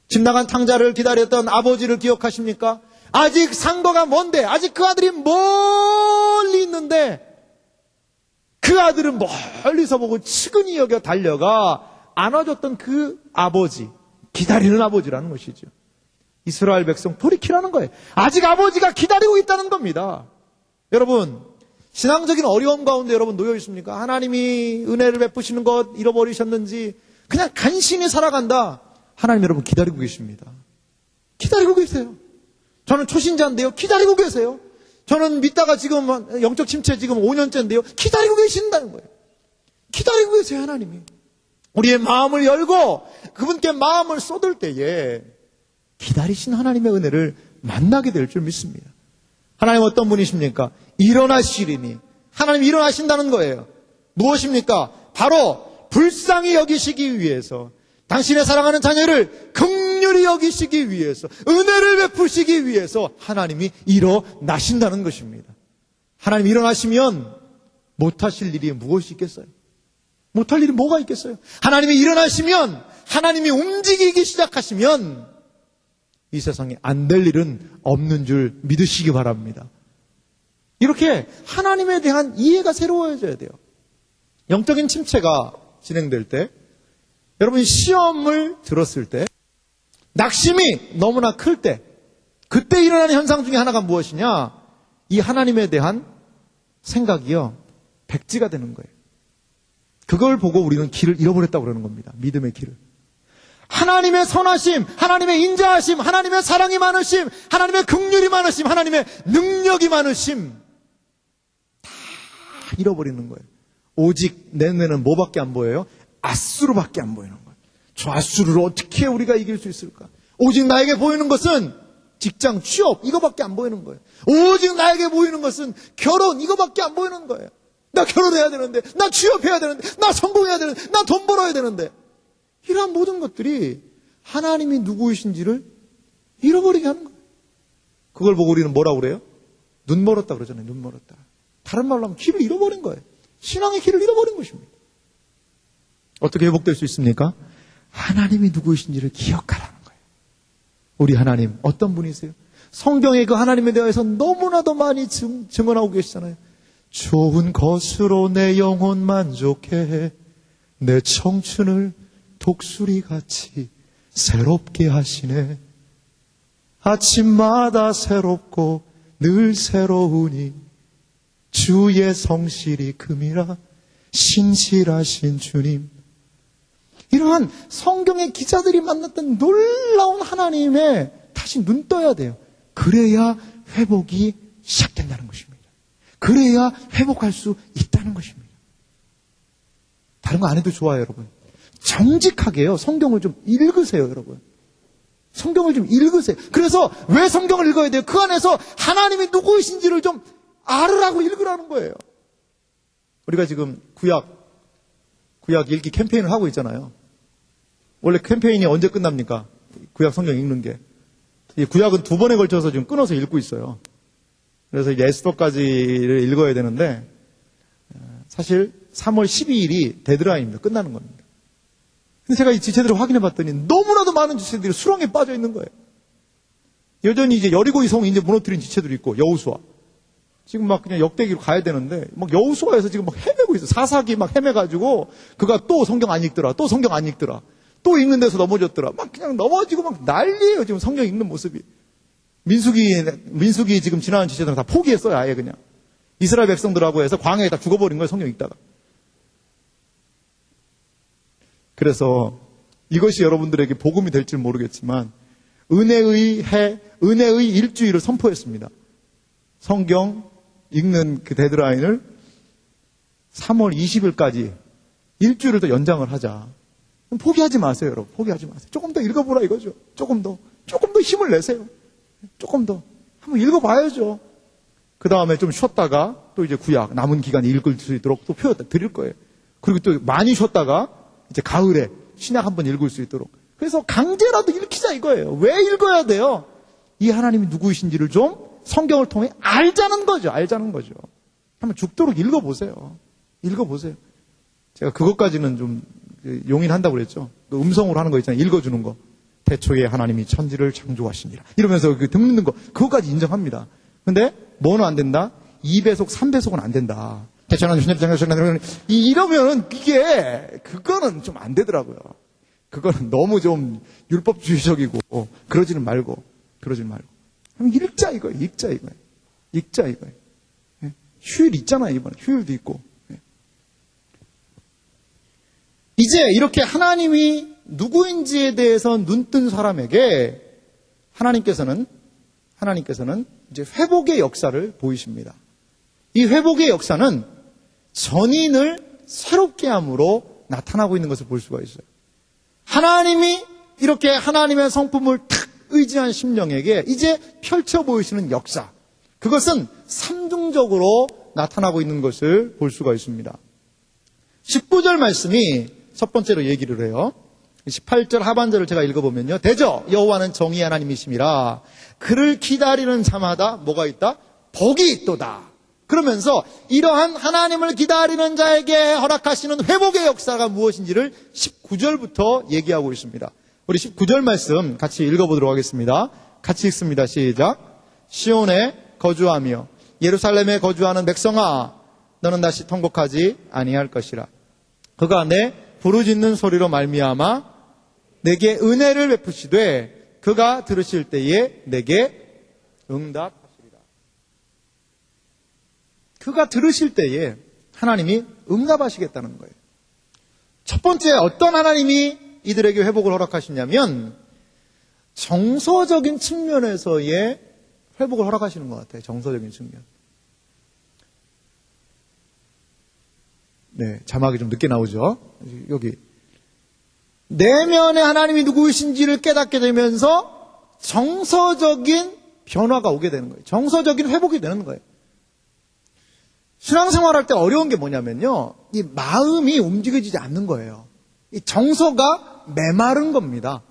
집 나간 탕자를 기다렸던 아버지를 기억하십니까? 아직 상거가 먼데, 아직 그 아들이 멀리 있는데 그 아들은 멀리서 보고 측은히 여겨 달려가 안아줬던 그 아버지, 기다리는 아버지라는 것이죠. 이스라엘 백성 돌이키라는 거예요. 아직 아버지가 기다리고 있다는 겁니다. 여러분, 신앙적인 어려움 가운데 여러분 놓여 있습니까? 하나님이 은혜를 베푸시는 것 잃어버리셨는지 그냥 간신히 살아간다. 하나님 여러분 기다리고 계십니다. 기다리고 계세요. 저는 초신자인데요. 기다리고 계세요. 저는 믿다가 지금 영적 침체 지금 5년째인데요. 기다리고 계신다는 거예요. 기다리고 계세요, 하나님이. 우리의 마음을 열고 그분께 마음을 쏟을 때에 기다리신 하나님의 은혜를 만나게 될 줄 믿습니다. 하나님 어떤 분이십니까? 일어나시리니. 하나님 일어나신다는 거예요. 무엇입니까? 바로 불쌍히 여기시기 위해서, 당신의 사랑하는 자녀를 긍휼히 여기시기 위해서, 은혜를 베푸시기 위해서 하나님이 일어나신다는 것입니다. 하나님 일어나시면 못하실 일이 무엇이 있겠어요? 못할 일이 뭐가 있겠어요? 하나님이 일어나시면, 하나님이 움직이기 시작하시면 이 세상에 안 될 일은 없는 줄 믿으시기 바랍니다. 이렇게 하나님에 대한 이해가 새로워져야 돼요. 영적인 침체가 진행될 때, 여러분이 시험을 들었을 때, 낙심이 너무나 클 때, 그때 일어나는 현상 중에 하나가 무엇이냐? 이 하나님에 대한 생각이요, 백지가 되는 거예요. 그걸 보고 우리는 길을 잃어버렸다고 그러는 겁니다. 믿음의 길을. 하나님의 선하심, 하나님의 인자하심, 하나님의 사랑이 많으심, 하나님의 긍휼이 많으심, 하나님의 능력이 많으심, 다 잃어버리는 거예요. 오직 내 눈에는 뭐밖에 안 보여요? 앗수르밖에 안 보이는 거예요. 저 앗수르를 어떻게 우리가 이길 수 있을까? 오직 나에게 보이는 것은 직장, 취업, 이거밖에 안 보이는 거예요. 오직 나에게 보이는 것은 결혼, 이거밖에 안 보이는 거예요. 나 결혼해야 되는데, 나 취업해야 되는데, 나 성공해야 되는데, 나 돈 벌어야 되는데, 이러한 모든 것들이 하나님이 누구이신지를 잃어버리게 하는 거예요. 그걸 보고 우리는 뭐라고 그래요? 눈 멀었다 그러잖아요. 눈 멀었다. 다른 말로 하면 길을 잃어버린 거예요. 신앙의 길을 잃어버린 것입니다. 어떻게 회복될 수 있습니까? 하나님이 누구이신지를 기억하라는 거예요. 우리 하나님 어떤 분이세요? 성경에 그 하나님에 대해서 너무나도 많이 증언하고 계시잖아요. 좋은 것으로 내 영혼 만족해 내 청춘을 독수리같이 새롭게 하시네. 아침마다 새롭고 늘 새로우니 주의 성실이 금이라 신실하신 주님. 이러한 성경의 기자들이 만났던 놀라운 하나님에 다시 눈 떠야 돼요. 그래야 회복이 시작된다는 것입니다. 그래야 회복할 수 있다는 것입니다. 다른 거 안 해도 좋아요, 여러분. 정직하게요. 성경을 좀 읽으세요, 여러분. 성경을 좀 읽으세요. 그래서 왜 성경을 읽어야 돼요? 그 안에서 하나님이 누구이신지를 좀 알으라고 읽으라는 거예요. 우리가 지금 구약 읽기 캠페인을 하고 있잖아요. 원래 캠페인이 언제 끝납니까? 구약 성경 읽는 게. 이 구약은 2번에 걸쳐서 지금 끊어서 읽고 있어요. 그래서 이제 에스더까지를 읽어야 되는데, 사실 3월 12일이 데드라인입니다. 끝나는 겁니다. 근데 제가 이 지체들을 확인해 봤더니 너무나도 많은 지체들이 수렁에 빠져 있는 거예요. 여전히 이제 여리고의 성 이제 무너뜨린 지체들이 있고, 여호수아. 지금 막 그냥 역대기로 가야 되는데, 막 여호수아에서 지금 막 헤매고 있어. 사사기 막 헤매가지고, 그가 또 성경 안 읽더라. 또 성경 안 읽더라. 또 읽는 데서 넘어졌더라. 막 그냥 넘어지고 막 난리예요. 지금 성경 읽는 모습이. 민수기 지금 지나는 지체들은 다 포기했어요. 아예 그냥. 이스라엘 백성들하고 해서 광야에 다 죽어버린 거예요. 성경 읽다가. 그래서 이것이 여러분들에게 복음이 될지 모르겠지만, 은혜의 일주일을 선포했습니다. 성경 읽는 그 데드라인을 3월 20일까지 일주일을 더 연장을 하자. 포기하지 마세요, 여러분. 포기하지 마세요. 조금 더 읽어보라 이거죠. 조금 더 힘을 내세요. 조금 더. 한번 읽어봐야죠. 그 다음에 좀 쉬었다가 또 이제 구약, 남은 기간에 읽을 수 있도록 또 표현 드릴 거예요. 그리고 또 많이 쉬었다가 이제 가을에 신약 한번 읽을 수 있도록. 그래서 강제라도 읽히자 이거예요. 왜 읽어야 돼요? 이 하나님이 누구이신지를 좀 성경을 통해 알자는 거죠. 한번 죽도록 읽어보세요. 제가 그것까지는 좀 용인한다고 그랬죠. 그 음성으로 하는 거 있잖아요. 읽어주는 거. 태초에 하나님이 천지를 창조하시니라. 이러면서 듣는 거. 그것까지 인정합니다. 근데 뭐는 안 된다? 2배속, 3배속은 안 된다. 태초에 하나님이 천지를 창조하시니라. 이러면은 그거는 좀 안 되더라고요. 그거는 너무 좀 율법주의적이고, 그러지는 말고. 그럼 읽자 이거예요. 예. 휴일 있잖아요, 이번에. 휴일도 있고. 예. 이제 이렇게 하나님이 누구인지에 대해서 눈뜬 사람에게 하나님께서는 이제 회복의 역사를 보이십니다. 이 회복의 역사는 전인을 새롭게 함으로 나타나고 있는 것을 볼 수가 있어요. 하나님이 이렇게 하나님의 성품을 탁 의지한 심령에게 이제 펼쳐 보이시는 역사, 그것은 삼중적으로 나타나고 있는 것을 볼 수가 있습니다. 19절 말씀이 첫 번째로 얘기를 해요. 18절 하반절을 제가 읽어보면요. 대저 여호와는 정의의 하나님이심이라 그를 기다리는 자마다 뭐가 있다? 복이 있도다. 그러면서 이러한 하나님을 기다리는 자에게 허락하시는 회복의 역사가 무엇인지를 19절부터 얘기하고 있습니다. 우리 19절 말씀 같이 읽어보도록 하겠습니다. 같이 읽습니다. 시작. 시온에 거주하며 예루살렘에 거주하는 백성아, 너는 다시 통곡하지 아니할 것이라. 그가 내 부르짖는 소리로 말미암아 내게 은혜를 베푸시되 그가 들으실 때에 내게 응답하시리라. 그가 들으실 때에 하나님이 응답하시겠다는 거예요. 첫 번째, 어떤 하나님이 이들에게 회복을 허락하시냐면 정서적인 측면에서의 회복을 허락하시는 것 같아요. 정서적인 측면. 네, 자막이 좀 늦게 나오죠. 여기 내면에 하나님이 누구이신지를 깨닫게 되면서 정서적인 변화가 오게 되는 거예요. 정서적인 회복이 되는 거예요. 신앙생활할 때 어려운 게 뭐냐면요, 이 마음이 움직여지지 않는 거예요. 이 정서가 메마른 겁니다.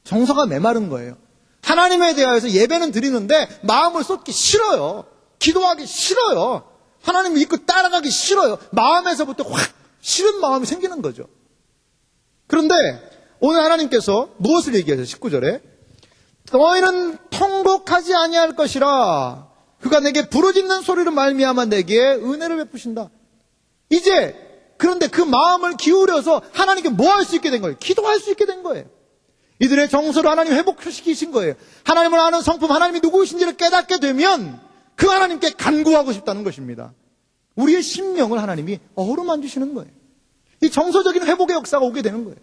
정서가 메마른 거예요. 하나님에 대하여서 예배는 드리는데 마음을 쏟기 싫어요. 기도하기 싫어요. 하나님을 믿고 따라가기 싫어요. 마음에서부터 확 싫은 마음이 생기는 거죠. 그런데 오늘 하나님께서 무엇을 얘기하세요? 19절에 너희는 통곡하지 아니할 것이라 그가 내게 부르짖는 소리로 말미암아 내게 은혜를 베푸신다. 이제 그런데 그 마음을 기울여서 하나님께 뭐 할 수 있게 된 거예요? 기도할 수 있게 된 거예요. 이들의 정서를 하나님 회복시키신 거예요. 하나님을 아는 성품, 하나님이 누구이신지를 깨닫게 되면 그 하나님께 간구하고 싶다는 것입니다. 우리의 심령을 하나님이 어루만지시는 거예요. 이 정서적인 회복의 역사가 오게 되는 거예요.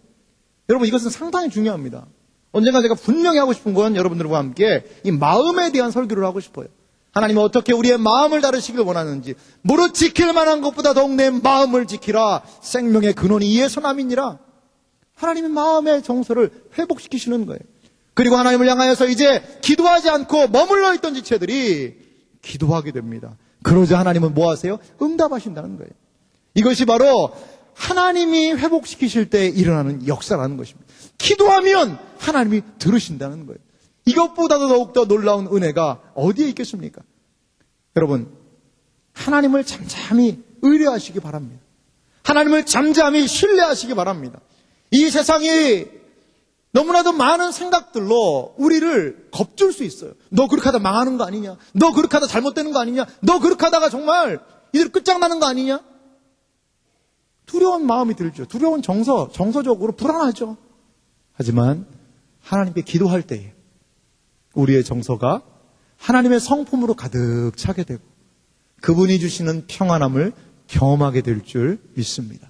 여러분, 이것은 상당히 중요합니다. 언젠가 제가 분명히 하고 싶은 건 여러분들과 함께 이 마음에 대한 설교를 하고 싶어요. 하나님은 어떻게 우리의 마음을 다루시길 원하는지, 무릇 지킬 만한 것보다 더욱 내 마음을 지키라. 생명의 근원이 이에서 남이니라. 하나님의 마음의 정서를 회복시키시는 거예요. 그리고 하나님을 향하여서 이제 기도하지 않고 머물러 있던 지체들이 기도하게 됩니다. 그러자 하나님은 뭐 하세요? 응답하신다는 거예요. 이것이 바로 하나님이 회복시키실 때 일어나는 역사라는 것입니다. 기도하면 하나님이 들으신다는 거예요. 이것보다도 더욱더 놀라운 은혜가 어디에 있겠습니까? 여러분, 하나님을 잠잠히 의뢰하시기 바랍니다. 하나님을 잠잠히 신뢰하시기 바랍니다. 이 세상이 너무나도 많은 생각들로 우리를 겁줄 수 있어요. 너 그렇게 하다 망하는 거 아니냐? 너 그렇게 하다 잘못되는 거 아니냐? 너 그렇게 하다가 정말 이들 끝장나는 거 아니냐? 두려운 마음이 들죠. 두려운 정서적으로 불안하죠. 하지만 하나님께 기도할 때에 우리의 정서가 하나님의 성품으로 가득 차게 되고 그분이 주시는 평안함을 경험하게 될 줄 믿습니다.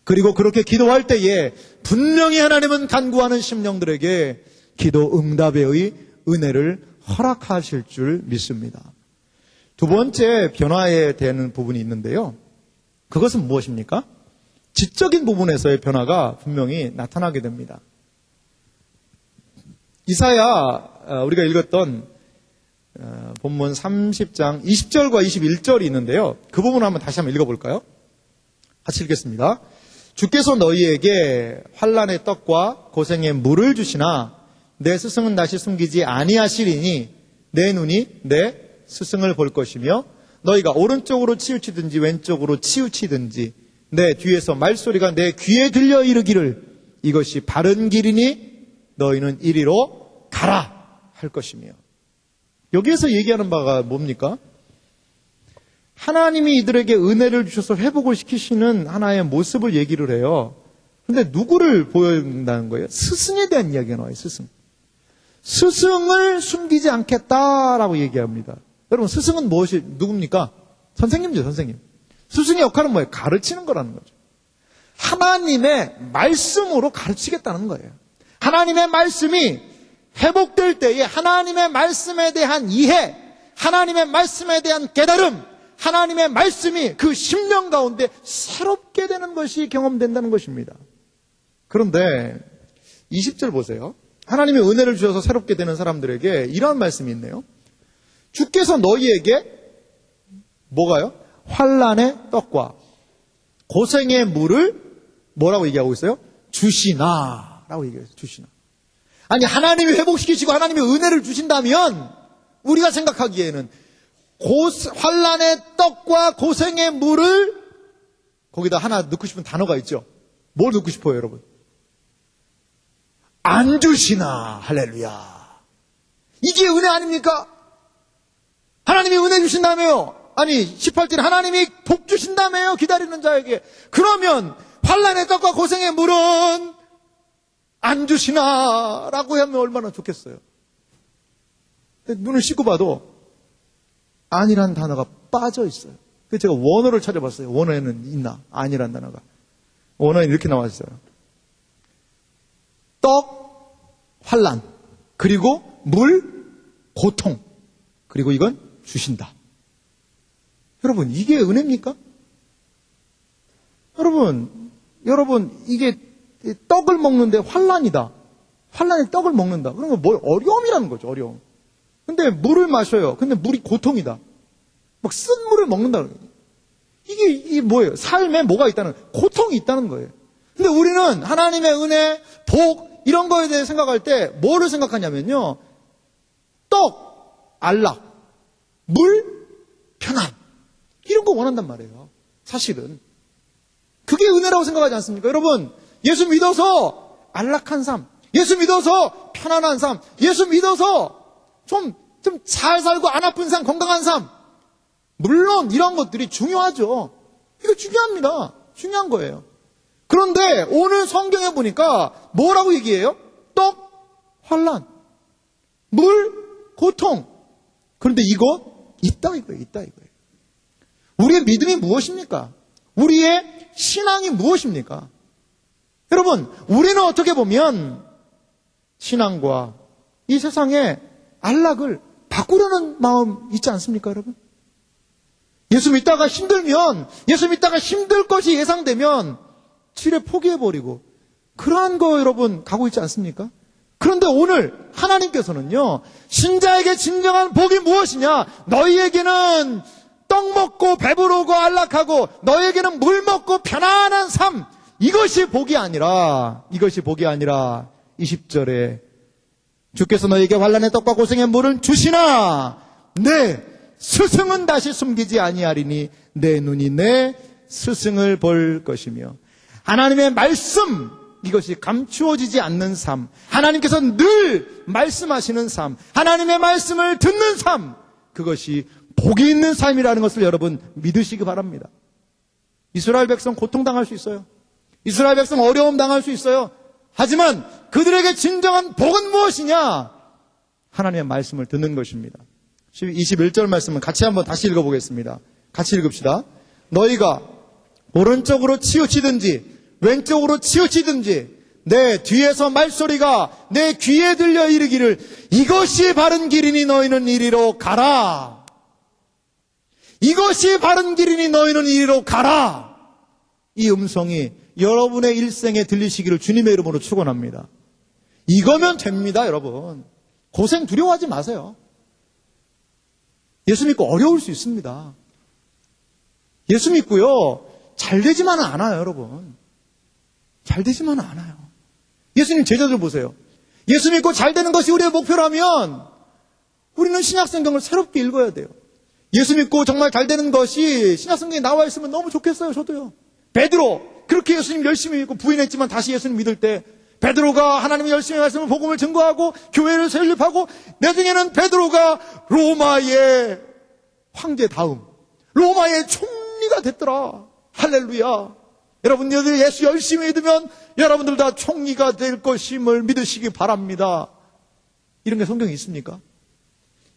그리고 그렇게 기도할 때에 분명히 하나님은 간구하는 심령들에게 기도 응답의 은혜를 허락하실 줄 믿습니다. 두 번째 변화에 대한 부분이 있는데요. 그것은 무엇입니까? 지적인 부분에서의 변화가 분명히 나타나게 됩니다. 이사야 우리가 읽었던 본문 30장 20절과 21절이 있는데요. 그 부분을 다시 한번 읽어볼까요? 같이 읽겠습니다. 주께서 너희에게 환난의 떡과 고생의 물을 주시나 내 스승은 다시 숨기지 아니하시리니 내 눈이 내 스승을 볼 것이며 너희가 오른쪽으로 치우치든지 왼쪽으로 치우치든지 내 뒤에서 말소리가 내 귀에 들려 이르기를 이것이 바른 길이니 너희는 이리로 가라 할 것이며. 여기에서 얘기하는 바가 뭡니까? 하나님이 이들에게 은혜를 주셔서 회복을 시키시는 하나의 모습을 얘기를 해요. 그런데 누구를 보여준다는 거예요? 스승에 대한 이야기가 나와요. 스승을 숨기지 않겠다라고 얘기합니다. 여러분, 스승은 누굽니까? 선생님이죠, 선생님. 스승의 역할은 뭐예요? 가르치는 거라는 거죠. 하나님의 말씀으로 가르치겠다는 거예요. 하나님의 말씀이 회복될 때에 하나님의 말씀에 대한 이해, 하나님의 말씀에 대한 깨달음, 하나님의 말씀이 그 심령 가운데 새롭게 되는 것이 경험된다는 것입니다. 그런데 20절 보세요. 하나님의 은혜를 주셔서 새롭게 되는 사람들에게 이런 말씀이 있네요. 주께서 너희에게 뭐가요? 환난의 떡과 고생의 물을 뭐라고 얘기하고 있어요? 주시나 라고 얘기해요. 주시나. 아니, 하나님이 회복시키시고 하나님이 은혜를 주신다면 우리가 생각하기에는 환난의 떡과 고생의 물을 거기다 하나 넣고 싶은 단어가 있죠. 뭘 넣고 싶어요, 여러분? 안 주시나. 할렐루야. 이게 은혜 아닙니까? 하나님이 은혜 주신다며요. 아니 18절에 하나님이 복 주신다며요. 기다리는 자에게. 그러면 환난의 떡과 고생의 물은 안 주시나 라고 하면 얼마나 좋겠어요. 근데 눈을 씻고 봐도 아니란 단어가 빠져 있어요. 그래서 제가 원어를 찾아봤어요. 원어에는 있나? 아니란 단어가. 원어에는 이렇게 나와 있어요. 떡, 환난, 그리고 물, 고통, 그리고 이건 주신다. 여러분, 이게 은혜입니까? 여러분, 이게 떡을 먹는데 환난이다. 환난에 떡을 먹는다. 그러면 뭐 어려움이라는 거죠, 어려움. 근데 물을 마셔요. 근데 물이 고통이다. 막 쓴 물을 먹는다. 이게 뭐예요? 삶에 뭐가 있다는, 고통이 있다는 거예요. 근데 우리는 하나님의 은혜, 복, 이런 거에 대해 생각할 때 뭐를 생각하냐면요. 떡, 안락, 물, 편안. 이런 거 원한단 말이에요. 사실은. 그게 은혜라고 생각하지 않습니까? 여러분, 예수 믿어서 안락한 삶, 예수 믿어서 편안한 삶, 예수 믿어서 좀 잘 살고 안 아픈 삶, 건강한 삶. 물론 이런 것들이 중요하죠. 이거 중요합니다. 중요한 거예요. 그런데 오늘 성경에 보니까 뭐라고 얘기해요? 떡, 환난, 물, 고통. 그런데 이거 있다 이거예요. 있다 이거예요. 우리의 믿음이 무엇입니까? 우리의 신앙이 무엇입니까? 여러분, 우리는 어떻게 보면 신앙과 이 세상의 안락을 바꾸려는 마음 있지 않습니까, 여러분? 예수 믿다가 힘들면, 예수 믿다가 힘들 것이 예상되면 치료 포기해버리고 그러한 거 여러분 가고 있지 않습니까? 그런데 오늘 하나님께서는요, 신자에게 진정한 복이 무엇이냐? 너희에게는 떡 먹고 배부르고 안락하고 너희에게는 물 먹고 편안한 삶, 이것이 복이 아니라 20절에 주께서 너희에게 환난의 떡과 고생의 물을 주시나 내 스승은 다시 숨기지 아니하리니 내 눈이 내 스승을 볼 것이며. 하나님의 말씀, 이것이 감추어지지 않는 삶, 하나님께서 늘 말씀하시는 삶, 하나님의 말씀을 듣는 삶, 그것이 복이 있는 삶이라는 것을 여러분 믿으시기 바랍니다. 이스라엘 백성 고통당할 수 있어요. 이스라엘 백성 어려움 당할 수 있어요. 하지만 그들에게 진정한 복은 무엇이냐? 하나님의 말씀을 듣는 것입니다. 21절 말씀은 같이 한번 다시 읽어보겠습니다. 같이 읽읍시다. 너희가 오른쪽으로 치우치든지 왼쪽으로 치우치든지 내 뒤에서 말소리가 내 귀에 들려 이르기를 이것이 바른 길이니 너희는 이리로 가라. 이것이 바른 길이니 너희는 이리로 가라. 이 음성이 여러분의 일생에 들리시기를 주님의 이름으로 축원합니다. 이거면 됩니다, 여러분. 고생 두려워하지 마세요. 예수 믿고 어려울 수 있습니다. 예수 믿고요, 잘 되지만은 않아요, 여러분. 잘 되지만은 않아요. 예수님 제자들 보세요. 예수 믿고 잘 되는 것이 우리의 목표라면 우리는 신약성경을 새롭게 읽어야 돼요. 예수 믿고 정말 잘 되는 것이 신약성경에 나와 있으면 너무 좋겠어요, 저도요. 베드로, 그렇게 예수님 열심히 믿고 부인했지만 다시 예수님 믿을 때 베드로가 하나님의 열심히 말씀을 복음을 증거하고 교회를 설립하고 나중에는 베드로가 로마의 황제 다음 로마의 총리가 됐더라. 할렐루야. 여러분들 예수 열심히 믿으면 여러분들 다 총리가 될 것임을 믿으시기 바랍니다. 이런 게 성경에 있습니까?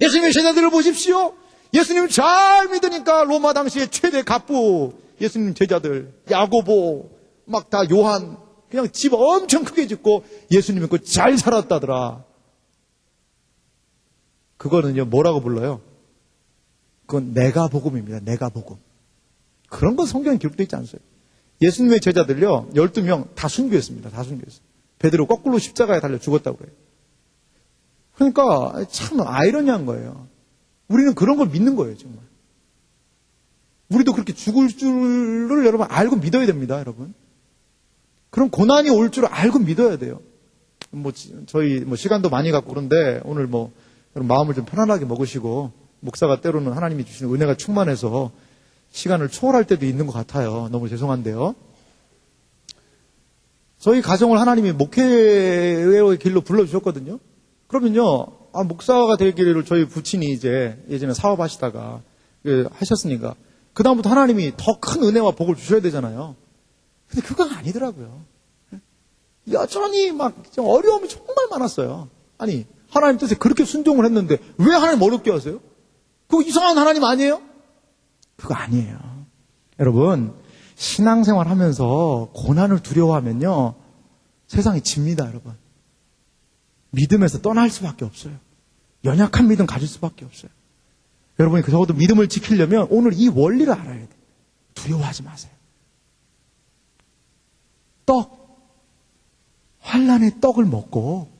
예수님의 제자들을 보십시오. 예수님 잘 믿으니까 로마 당시의 최대 갑부 예수님 제자들 야고보 막 다 요한 그냥 집 엄청 크게 짓고 예수님 믿고 잘 살았다더라. 그거는요 뭐라고 불러요? 그건 내가 복음입니다. 내가 복음. 그런 건 성경에 기록되어 있지 않아요. 예수님의 제자들요 12명 다 순교했습니다. 다 순교했어요. 베드로 거꾸로 십자가에 달려 죽었다고 그래요. 그러니까 참 아이러니한 거예요. 우리는 그런 걸 믿는 거예요, 정말. 우리도 그렇게 죽을 줄을 여러분 알고 믿어야 됩니다, 여러분. 그런 고난이 올 줄을 알고 믿어야 돼요. 저희 시간도 많이 갖고 그런데 오늘 여러분 마음을 좀 편안하게 먹으시고 목사가 때로는 하나님이 주시는 은혜가 충만해서 시간을 초월할 때도 있는 것 같아요. 너무 죄송한데요. 저희 가정을 하나님이 목회의 길로 불러주셨거든요. 그러면요, 목사가 될 길을 저희 부친이 이제 예전에 사업하시다가 하셨으니까 그다음부터 하나님이 더 큰 은혜와 복을 주셔야 되잖아요. 근데 그건 아니더라고요. 여전히 어려움이 정말 많았어요. 아니, 하나님 뜻에 그렇게 순종을 했는데 왜 하나님 어렵게 하세요? 그거 이상한 하나님 아니에요? 그거 아니에요. 여러분, 신앙생활 하면서 고난을 두려워하면요, 세상이 집니다, 여러분. 믿음에서 떠날 수밖에 없어요. 연약한 믿음 가질 수밖에 없어요. 여러분이 적어도 믿음을 지키려면 오늘 이 원리를 알아야 돼요. 두려워하지 마세요. 환난의 떡을 먹고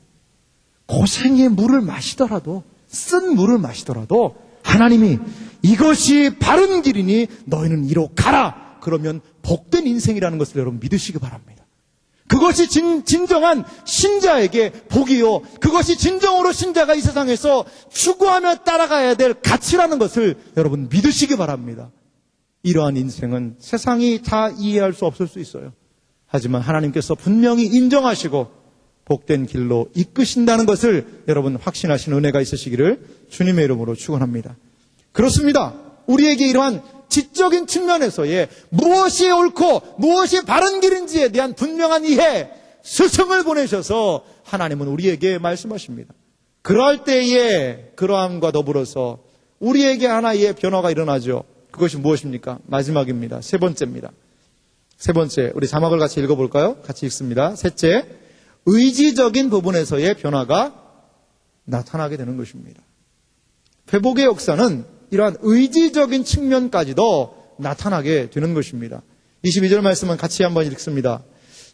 고생의 물을 마시더라도, 쓴 물을 마시더라도 하나님이 이것이 바른 길이니 너희는 이로 가라. 그러면 복된 인생이라는 것을 여러분 믿으시기 바랍니다. 그것이 진정한 신자에게 복이요, 그것이 진정으로 신자가 이 세상에서 추구하며 따라가야 될 가치라는 것을 여러분 믿으시기 바랍니다. 이러한 인생은 세상이 다 이해할 수 없을 수 있어요. 하지만 하나님께서 분명히 인정하시고 복된 길로 이끄신다는 것을 여러분 확신하시는 은혜가 있으시기를 주님의 이름으로 축원합니다. 그렇습니다. 우리에게 이러한 지적인 측면에서의 무엇이 옳고 무엇이 바른 길인지에 대한 분명한 이해, 스승을 보내셔서 하나님은 우리에게 말씀하십니다. 그럴 때에 그러함과 더불어서 우리에게 하나의 변화가 일어나죠. 그것이 무엇입니까? 마지막입니다. 세 번째입니다. 세 번째, 우리 자막을 같이 읽어볼까요? 같이 읽습니다. 셋째, 의지적인 부분에서의 변화가 나타나게 되는 것입니다. 회복의 역사는 이러한 의지적인 측면까지도 나타나게 되는 것입니다. 22절 말씀은 같이 한번 읽습니다.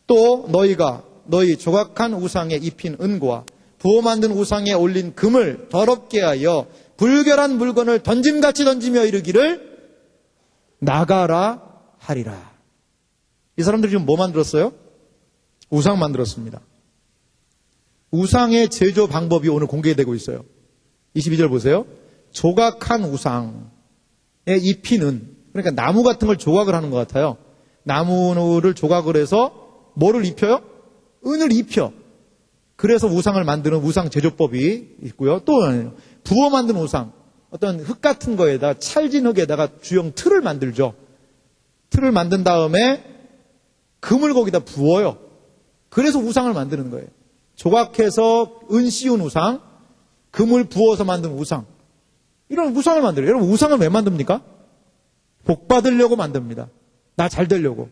또 너희가 너희 조각한 우상에 입힌 은과 부어 만든 우상에 올린 금을 더럽게 하여 불결한 물건을 던짐같이 던지며 이르기를 나가라 하리라. 이 사람들이 지금 뭐 만들었어요? 우상 만들었습니다. 우상의 제조 방법이 오늘 공개되고 있어요. 22절 보세요. 조각한 우상에 입히는, 그러니까 나무 같은 걸 조각을 하는 것 같아요. 나무를 조각을 해서 뭐를 입혀요? 은을 입혀. 그래서 우상을 만드는 우상 제조법이 있고요. 또 부어 만든 우상, 어떤 흙 같은 거에다 찰진 흙에다가 주형 틀을 만들죠. 틀을 만든 다음에 금을 거기다 부어요. 그래서 우상을 만드는 거예요. 조각해서 은 씌운 우상, 금을 부어서 만든 우상. 이런 우상을 만들어요. 여러분, 우상을 왜 만듭니까? 복 받으려고 만듭니다. 나 잘 되려고.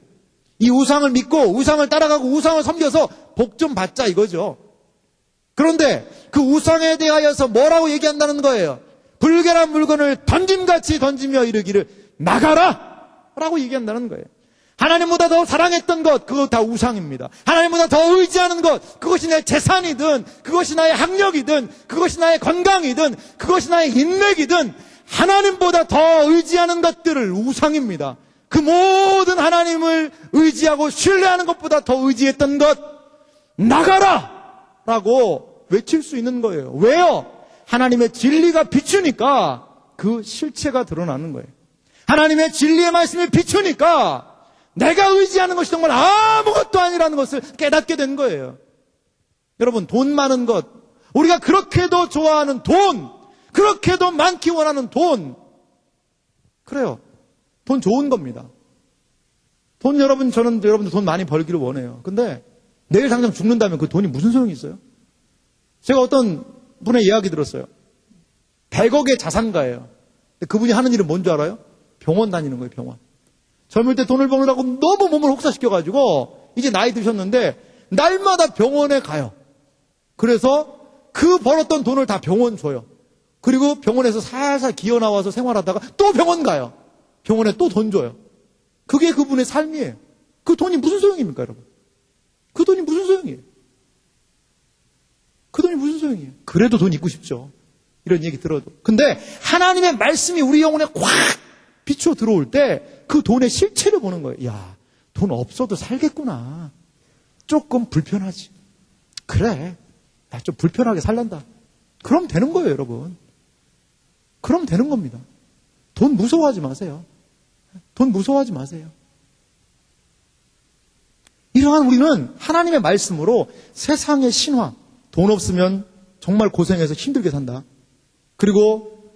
이 우상을 믿고 우상을 따라가고 우상을 섬겨서 복 좀 받자 이거죠. 그런데 그 우상에 대하여서 뭐라고 얘기한다는 거예요? 불결한 물건을 던짐같이 던지며 이르기를 나가라! 라고 얘기한다는 거예요. 하나님보다 더 사랑했던 것, 그거 다 우상입니다. 하나님보다 더 의지하는 것, 그것이 내 재산이든, 그것이 나의 학력이든, 그것이 나의 건강이든, 그것이 나의 인맥이든, 하나님보다 더 의지하는 것들을 우상입니다. 그 모든 하나님을 의지하고 신뢰하는 것보다 더 의지했던 것, 나가라! 라고 외칠 수 있는 거예요. 왜요? 하나님의 진리가 비추니까 그 실체가 드러나는 거예요. 하나님의 진리의 말씀이 비추니까 내가 의지하는 것이 정말 아무것도 아니라는 것을 깨닫게 된 거예요. 여러분, 돈 많은 것, 우리가 그렇게도 좋아하는 돈, 그렇게도 많기 원하는 돈, 그래요. 돈 좋은 겁니다. 돈 저는 여러분들 돈 많이 벌기를 원해요. 근데 내일 당장 죽는다면 그 돈이 무슨 소용이 있어요? 제가 어떤 분의 이야기 들었어요. 100억의 자산가예요. 근데 그분이 하는 일은 뭔 줄 알아요? 병원 다니는 거예요, 병원. 젊을 때 돈을 버느라고 너무 몸을 혹사시켜가지고 이제 나이 드셨는데 날마다 병원에 가요. 그래서 그 벌었던 돈을 다 병원 줘요. 그리고 병원에서 살살 기어 나와서 생활하다가 또 병원 가요. 병원에 또 돈 줘요. 그게 그분의 삶이에요. 그 돈이 무슨 소용입니까, 여러분? 그 돈이 무슨 소용이에요? 그 돈이 무슨 소용이에요? 그래도 돈 있고 싶죠. 이런 얘기 들어도. 근데 하나님의 말씀이 우리 영혼에 꽉 비추어 들어올 때 그 돈의 실체를 보는 거예요. 야, 돈 없어도 살겠구나. 조금 불편하지. 그래. 나 좀 불편하게 살란다. 그럼 되는 거예요, 여러분. 그럼 되는 겁니다. 돈 무서워하지 마세요. 돈 무서워하지 마세요. 이러한 우리는 하나님의 말씀으로 세상의 신화, 돈 없으면 정말 고생해서 힘들게 산다. 그리고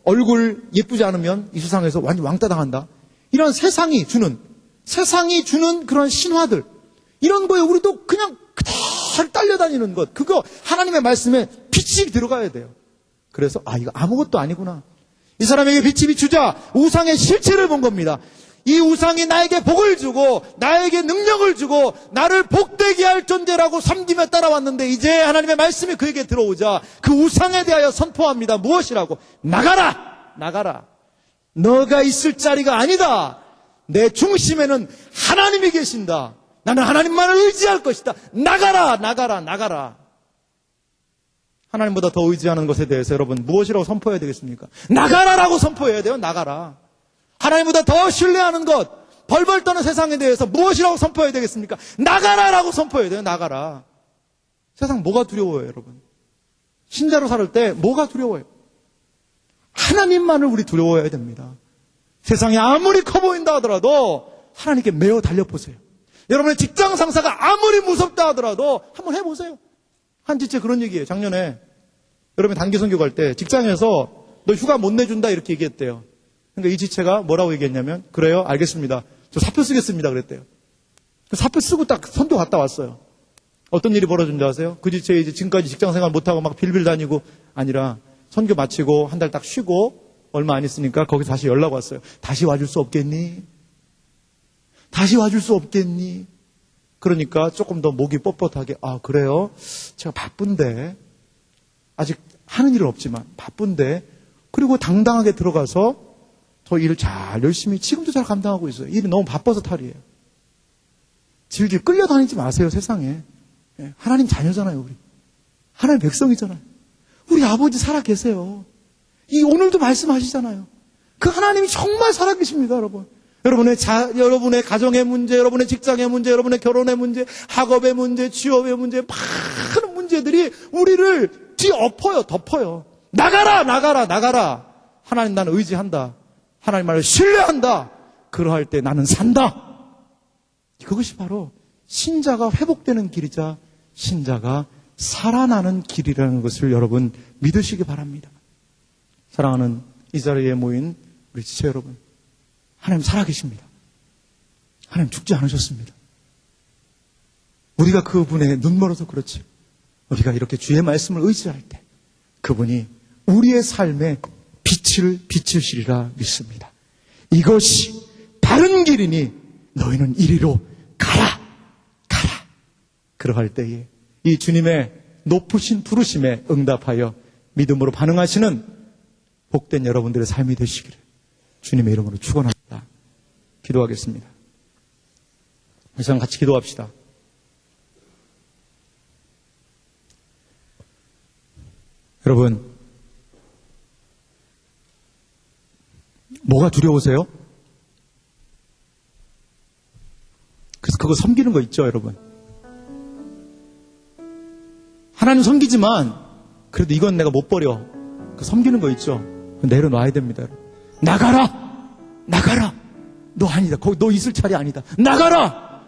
얼굴 예쁘지 않으면 이 세상에서 완전 왕따 당한다. 이런 세상이 주는 그런 신화들, 이런 거에 우리도 그냥 그대로 딸려다니는 것, 그거 하나님의 말씀에 빛이 들어가야 돼요. 그래서 이거 아무것도 아니구나. 이 사람에게 빛이 비추자 우상의 실체를 본 겁니다. 이 우상이 나에게 복을 주고 나에게 능력을 주고 나를 복되게 할 존재라고 섬기며 따라왔는데 이제 하나님의 말씀이 그에게 들어오자 그 우상에 대하여 선포합니다. 무엇이라고? 나가라! 나가라! 너가 있을 자리가 아니다. 내 중심에는 하나님이 계신다. 나는 하나님만을 의지할 것이다. 나가라! 나가라! 나가라! 하나님보다 더 의지하는 것에 대해서 여러분 무엇이라고 선포해야 되겠습니까? 나가라라고 선포해야 돼요. 나가라. 하나님보다 더 신뢰하는 것, 벌벌 떠는 세상에 대해서 무엇이라고 선포해야 되겠습니까? 나가라라고 선포해야 돼요. 나가라. 세상 뭐가 두려워요, 여러분? 신자로 살 때 뭐가 두려워요? 하나님만을 우리 두려워해야 됩니다. 세상이 아무리 커 보인다 하더라도 하나님께 매어 달려보세요. 여러분의 직장 상사가 아무리 무섭다 하더라도 한번 해보세요. 한 지체 그런 얘기예요. 작년에 여러분 단기 선교 갈 때 직장에서 너 휴가 못 내준다 이렇게 얘기했대요. 그러니까 이 지체가 뭐라고 얘기했냐면 그래요? 알겠습니다. 저 사표 쓰겠습니다. 그랬대요. 사표 쓰고 딱 선교 갔다 왔어요. 어떤 일이 벌어진지 아세요? 그 지체 이제 지금까지 직장 생활 못하고 막 빌빌 다니고 아니라 선교 마치고 한 달 딱 쉬고 얼마 안 있으니까 거기서 다시 연락 왔어요. 다시 와줄 수 없겠니? 다시 와줄 수 없겠니? 그러니까 조금 더 목이 뻣뻣하게 그래요? 제가 바쁜데 아직 하는 일은 없지만 바쁜데 그리고 당당하게 들어가서 저 일을 잘 열심히 지금도 잘 감당하고 있어요. 일이 너무 바빠서 탈이에요. 질질 끌려다니지 마세요. 세상에. 하나님 자녀잖아요. 우리. 하나님 백성이잖아요. 우리 아버지 살아계세요. 오늘도 말씀하시잖아요. 그 하나님이 정말 살아계십니다. 여러분. 여러분의 가정의 문제, 여러분의 직장의 문제, 여러분의 결혼의 문제, 학업의 문제, 취업의 문제, 많은 문제들이 우리를 뒤엎어요, 덮어요. 나가라, 나가라, 나가라. 하나님 나는 의지한다. 하나님 말을 신뢰한다. 그러할 때 나는 산다. 그것이 바로 신자가 회복되는 길이자 신자가 살아나는 길이라는 것을 여러분 믿으시기 바랍니다. 사랑하는 이 자리에 모인 우리 지체 여러분, 하나님 살아계십니다. 하나님 죽지 않으셨습니다. 우리가 그분의 눈멀어서 그렇지, 우리가 이렇게 주의 말씀을 의지할 때 그분이 우리의 삶에 빛을 비추시리라 믿습니다. 이것이 바른 길이니 너희는 이리로 가라. 그러할 때에 이 주님의 높으신 부르심에 응답하여 믿음으로 반응하시는 복된 여러분들의 삶이 되시기를 주님의 이름으로 축원합니다. 기도하겠습니다. 이 시간 같이 기도합시다. 여러분, 뭐가 두려우세요? 그래서 그거 섬기는 거 있죠, 여러분. 하나님 섬기지만 그래도 이건 내가 못 버려. 그 섬기는 거 있죠. 내려놔야 됩니다. 나가라. 너 아니다. 거기 너 있을 자리 아니다. 나가라.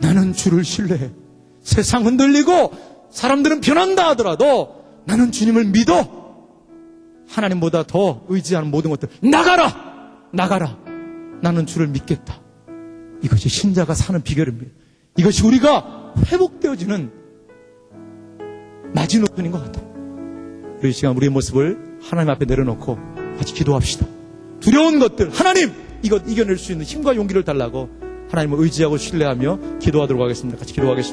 나는 주를 신뢰해. 세상 흔들리고 사람들은 변한다 하더라도 나는 주님을 믿어. 하나님보다 더 의지하는 모든 것들 나가라. 나는 주를 믿겠다. 이것이 신자가 사는 비결입니다. 이것이 우리가 회복되어지는 마지노선인 것 같아요. 우리 이 시간 우리의 모습을 하나님 앞에 내려놓고 같이 기도합시다. 두려운 것들, 하나님 이것 이겨낼 수 있는 힘과 용기를 달라고 하나님을 의지하고 신뢰하며 기도하도록 하겠습니다. 같이 기도하겠습니다.